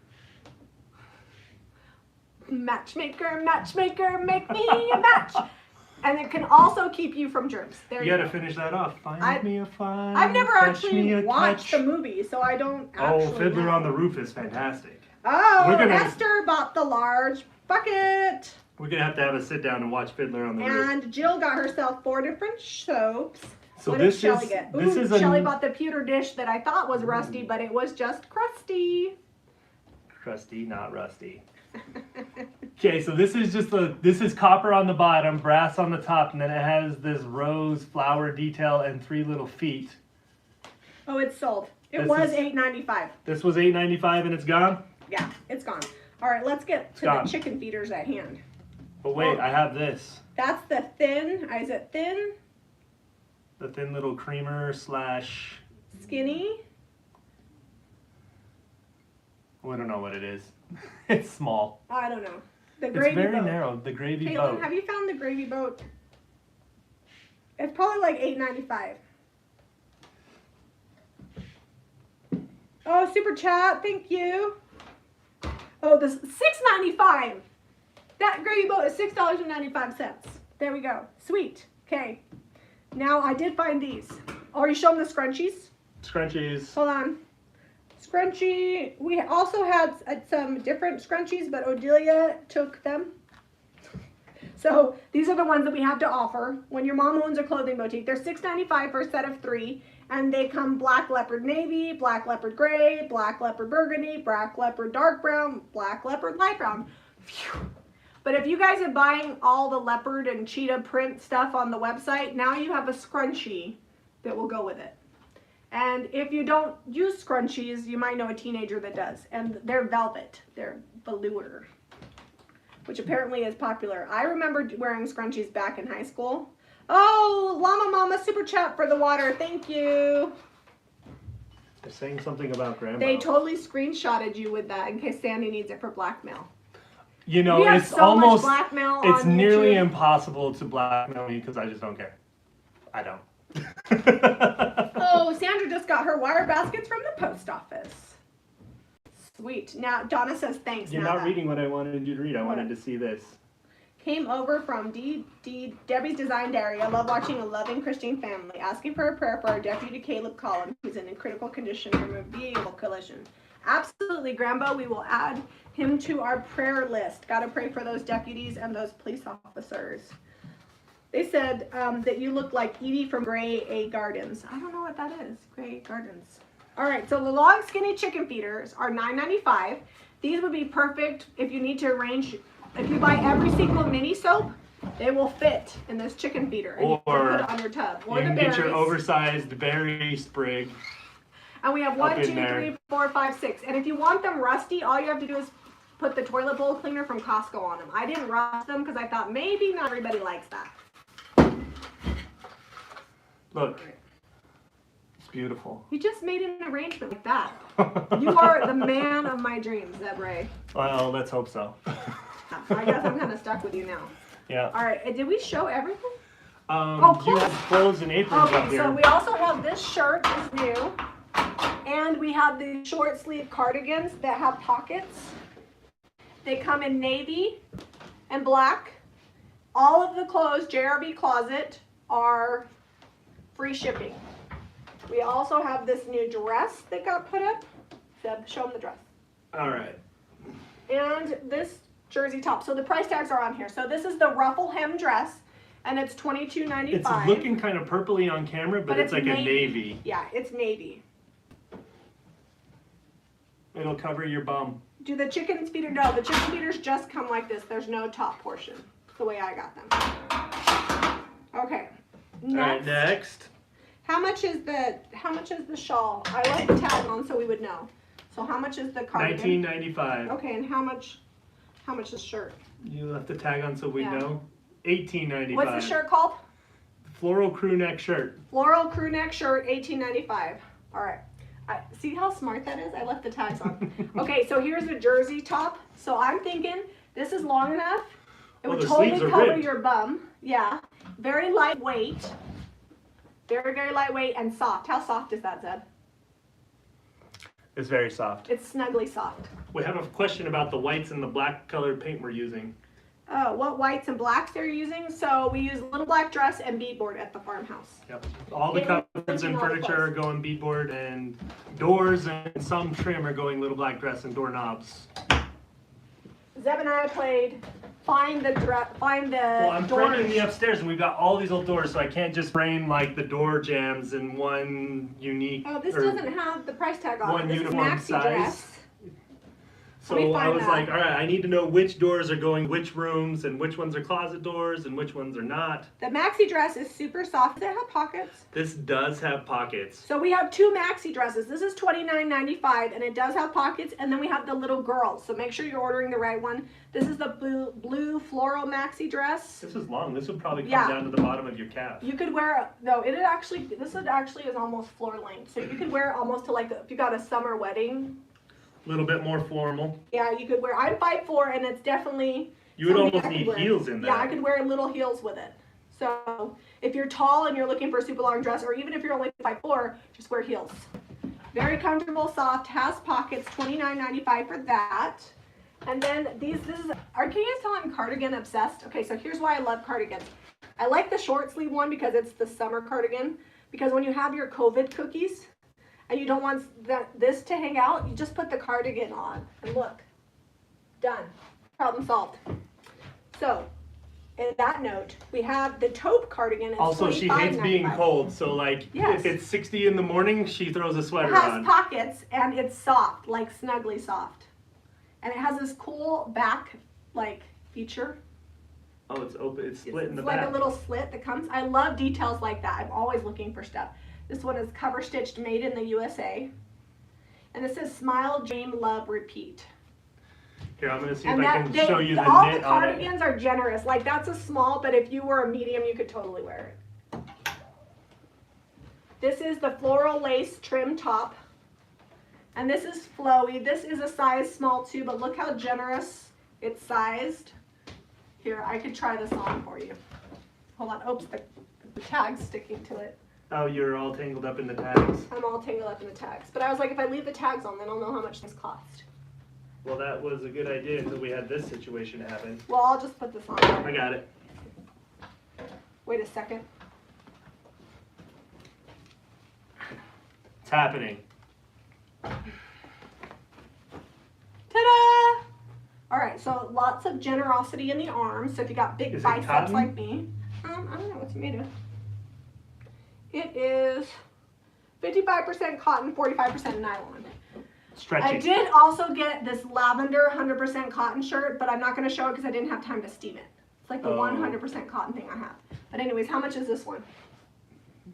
Matchmaker, matchmaker, make me a match. And it can also keep you from germs. There You you gotta go. finish that off. Find me a fine. I've never touch actually me a watched touch. the movie, so I don't actually Oh, Fiddler know. on the Roof is fantastic. Oh, We're gonna- Esther bought the large bucket. We're gonna have to have a sit down and watch Fiddler on the Roof. And Jill got herself 4 different soaps. So What this did Shelly is get? this Ooh, is a Shelly bought the pewter dish that I thought was rusty, but it was just crusty. crusty, not rusty. Okay, so this is just this is copper on the bottom, brass on the top, and then it has this rose flower detail and 3 little feet. Oh, it's sold. It This was is- $8.95. This was $8.95 and it's gone. Yeah, it's gone. All right, let's get to gone. the chicken feeders at hand. But wait, I have this. That's the thin. Is it thin? The thin little creamer slash. Skinny? We don't know what it is. It's small. I don't know. The It's gravy very boat. narrow. The gravy Caitlin, boat. have you found the gravy boat? It's probably like $8.95. Oh, super chat, thank you. Oh, this $6.95. That gravy boat is $6.95. There we go. Sweet. Okay. Now I did find these. Oh, are you showing the scrunchies? Scrunchies. Hold on. Scrunchie. We also had some different scrunchies, but Odelia took them. So these are the ones that we have to offer. When your mom owns a clothing boutique, they're $6.95 for a set of 3. And they come black leopard navy, black leopard gray, black leopard burgundy, black leopard dark brown, black leopard light brown. Phew. But if you guys are buying all the leopard and cheetah print stuff on the website, now you have a scrunchie that will go with it. And if you don't use scrunchies, you might know a teenager that does. And they're velvet. They're velour, which apparently is popular. I remember wearing scrunchies back in high school. Oh, Llama Mama super chat for the water. Thank you. They're saying something about grandma. They totally screenshotted you with that in case Sandy needs it for blackmail. You know, We have it's so almost. much blackmail It's on nearly YouTube. impossible to blackmail me because I just don't care. I don't. Oh, Sandra just got her wire baskets from the post office. Sweet. Now, Donna says thanks. You're now not that reading what I wanted you to read. I What? wanted to see this. Came over from Debbie's Design Diary. I love watching a loving Christian family. Asking for a prayer for our deputy Caleb Collin, who's in critical condition from a vehicle collision. Absolutely, Grambo. We will add him to our prayer list. Got to pray for those deputies and those police officers. They said that you look like Edie from Gray A Gardens. I don't know what that is. Gray Gardens. All right, so the long skinny chicken feeders are $9.95. These would be perfect if you need to arrange. If you buy every single mini soap, they will fit in this chicken feeder. And you can put it on your tub. Or you can the berries. get your oversized berry sprig. And we have 1, 2, 3, 4, 5, 6. And if you want them rusty, all you have to do is put the toilet bowl cleaner from Costco on them. I didn't rust them because I thought maybe not everybody likes that. Look. It's beautiful. You just made an arrangement like that. You are the man of my dreams, Zebray. Well, let's hope so. I guess I'm kind of stuck with you now. Yeah. All right, did we show everything? You have clothes and aprons okay, up here. so we also have this shirt is new. And we have the short sleeve cardigans that have pockets. They come in navy and black. All of the clothes, JRB Closet, are free shipping. We also have this new dress that got put up. Seb, show them the dress. All right. And this jersey top. So the price tags are on here. So this is the ruffle hem dress, and it's $22.95. It's looking kind of purpley on camera, but it's like a navy. Yeah, it's navy. It'll cover your bum. Do the chicken feeder? No, the chicken feeders just come like this. There's no top portion. It's the way I got them. Okay. Next. All right, next. How much is the shawl? I left the tag on so we would know. So how much is the cardigan? $19.95. Okay, and how much is the shirt? You left the tag on so we know. $18.95. What's the shirt called? Floral crew neck shirt. Floral crew neck shirt, $18.95. All right. See how smart that is? I left the tags on. Okay, so here's a jersey top. So I'm thinking this is long enough. It would totally cover your bum. Yeah. Very lightweight. Very, very lightweight and soft. How soft is that, Zeb? It's very soft. It's snugly soft. We have a question about the whites and the black colored paint we're using. Oh, what whites and blacks they're using? So we use little black dress and beadboard at the farmhouse. Yep. All the cupboards and furniture are going beadboard, and doors and some trim are going little black dress and doorknobs. Zeb and I played find the Well, I'm doors. framing the upstairs, and we've got all these old doors, so I can't just frame like the door jams in one unique. Oh, this doesn't have the price tag on it. One This uniform is Maxi size. dress. So I was like, all right, I need to know which doors are going which rooms, and which ones are closet doors, and which ones are not. The Maxi dress is super soft. Does it have pockets? This does have pockets. So we have two Maxi dresses. This is $29.95, and it does have pockets. And then we have the little girls. So make sure you're ordering the right one. This is the blue floral Maxi dress. This is long. This would probably come down to the bottom of your calf. You could wear this is almost floor length. So you could wear it almost to like if you got a summer wedding. A little bit more formal. Yeah, you could wear. I'm 5'4", and it's definitely. You would almost need heels in that. Yeah, I could wear little heels with it. So if you're tall and you're looking for a super long dress, or even if you're only 5'4", just wear heels. Very comfortable, soft, has pockets. $29.95 for that. And then can you guys tell I'm cardigan obsessed? Okay, so here's why I love cardigans. I like the short sleeve one because it's the summer cardigan. Because when you have your COVID cookies, and you don't want this to hang out, you just put the cardigan on. And look, done. Problem solved. So, in that note, we have the taupe cardigan. It's also, she hates being cold, so like yes. if it's 60 in the morning, she throws a sweater on. It has pockets, and it's soft, like snugly soft. And it has this cool back, like, feature. Oh, it's open. It's split in the back. It's like a little slit that comes. I love details like that. I'm always looking for stuff. This one is cover stitched, made in the USA. And it says smile, dream, love, repeat. Here, I'm going to see if I can show you the knit all on the cardigans are generous. Like that's a small, but if you were a medium, you could totally wear it. This is the floral lace trim top. And this is flowy. This is a size small too, but look how generous it's sized. Here, I could try this on for you. Hold on. Oops, the tag's sticking to it. Oh, you're all tangled up in the tags. I'm all tangled up in the tags. But I was like, if I leave the tags on, then I'll know how much things cost. Well, that was a good idea until we had this situation happen. Well, I'll just put this on. I got it. Wait a second. It's happening. Ta-da! All right, so lots of generosity in the arms. So if you got big biceps like me, I don't know what's it made of. It is 55% cotton, 45% nylon. Stretchy. I did also get this lavender 100% cotton shirt, but I'm not going to show it because I didn't have time to steam it. It's like the 100% cotton thing I have. But anyways, how much is this one?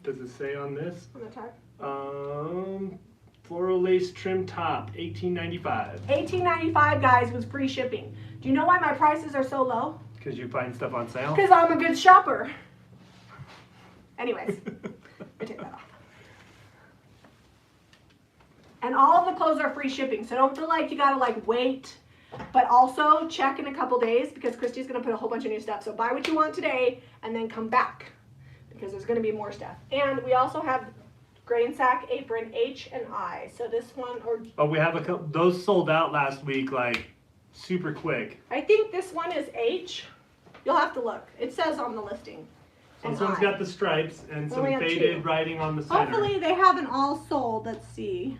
Does it say on this? On the tag? Floral lace trim top, $18.95. $18.95, guys, was free shipping. Do you know why my prices are so low? Because you find stuff on sale? Because I'm a good shopper. Anyways, I take that off. And all of the clothes are free shipping, so don't feel like you gotta like wait. But also check in a couple days because Christy's gonna put a whole bunch of new stuff. So buy what you want today and then come back because there's gonna be more stuff. And we also have grain sack apron H and I. So this one, or oh, we have a couple. Those sold out last week, like super quick. I think this one is H. You'll have to look. It says on the listing. So this one's got the stripes and some We have faded two. writing on the center. Hopefully they haven't all sold. Let's see.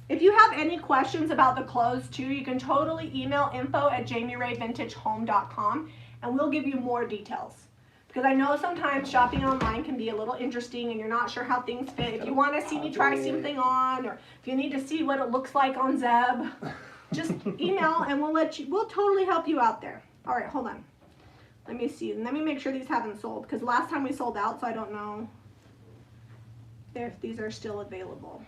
If you have any questions about the clothes too, you can totally email info@jamirayvintagehome.com and we'll give you more details. Because I know sometimes shopping online can be a little interesting and you're not sure how things fit. If you want to see me try something on, or if you need to see what it looks like on Zeb, just email and we'll totally help you out there. All right, hold on. Let me see. Let me make sure these haven't sold because last time we sold out, so I don't know if these are still available.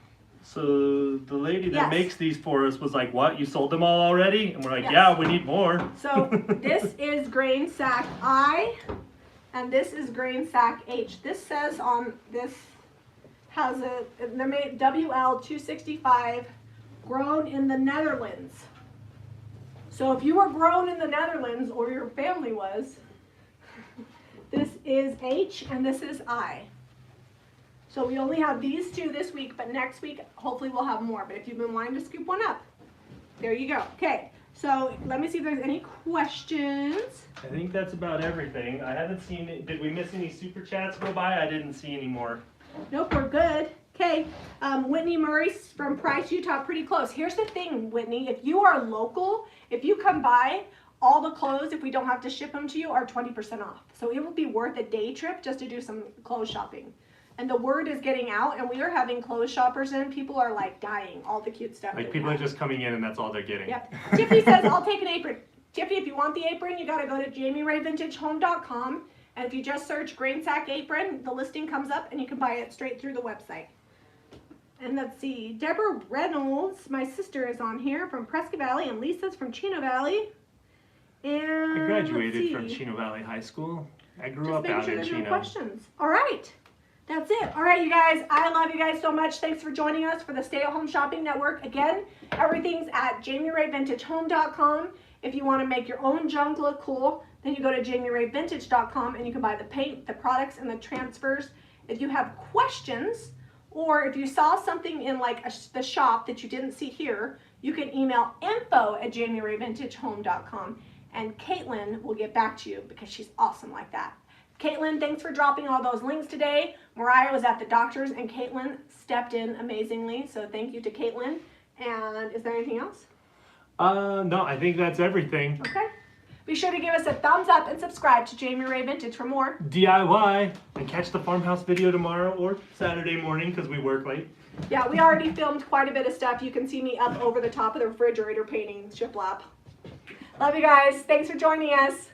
So the lady that Yes. makes these for us was like, what, you sold them all already? And we're like, Yes. yeah, we need more. So this is grain sack I, and this is grain sack H. This says on this has they're made WL 265, grown in the Netherlands. So if you were grown in the Netherlands or your family was, this is H and this is I. So we only have these two this week, but next week hopefully we'll have more. But if you've been wanting to scoop one up, there you go. Okay, so let me see if there's any questions. I think that's about everything. I haven't seen it. Did we miss any super chats go by? I didn't see any more. Nope, we're good. Okay, Whitney Murray from Price, Utah, pretty close. Here's the thing, Whitney, if you are local, if you come by, all the clothes, if we don't have to ship them to you, are 20% off. So it will be worth a day trip just to do some clothes shopping. And the word is getting out, and we are having clothes shoppers in. People are like dying, all the cute stuff. Like people are just coming in and that's all they're getting. Yep. Chippy says, I'll take an apron. Chippy, if you want the apron, you gotta go to jamirayvintagehome.com. And if you just search grain sack apron, the listing comes up and you can buy it straight through the website. And let's see, Deborah Reynolds, my sister, is on here from Prescott Valley, and Lisa's from Chino Valley. And I graduated let's from see. Chino Valley High School. I grew Just up making out sure in there's no Chino. questions. All right. That's it. All right, you guys. I love you guys so much. Thanks for joining us for the Stay at Home Shopping Network. Again, everything's at jamirayvintagehome.com. If you want to make your own junk look cool, then you go to jamirayvintage.com and you can buy the paint, the products, and the transfers. If you have questions, or if you saw something in like the shop that you didn't see here, you can email info@jamirayvintagehome.com and Caitlin will get back to you because she's awesome like that. Caitlin, thanks for dropping all those links today. Mariah was at the doctor's and Caitlin stepped in amazingly, so thank you to Caitlin. And is there anything else? No, I think that's everything. Okay. Be sure to give us a thumbs up and subscribe to Jami Ray Vintage for more DIY. And catch the farmhouse video tomorrow or Saturday morning because we work late. Yeah, we already filmed quite a bit of stuff. You can see me up over the top of the refrigerator painting shiplap. Love you guys. Thanks for joining us.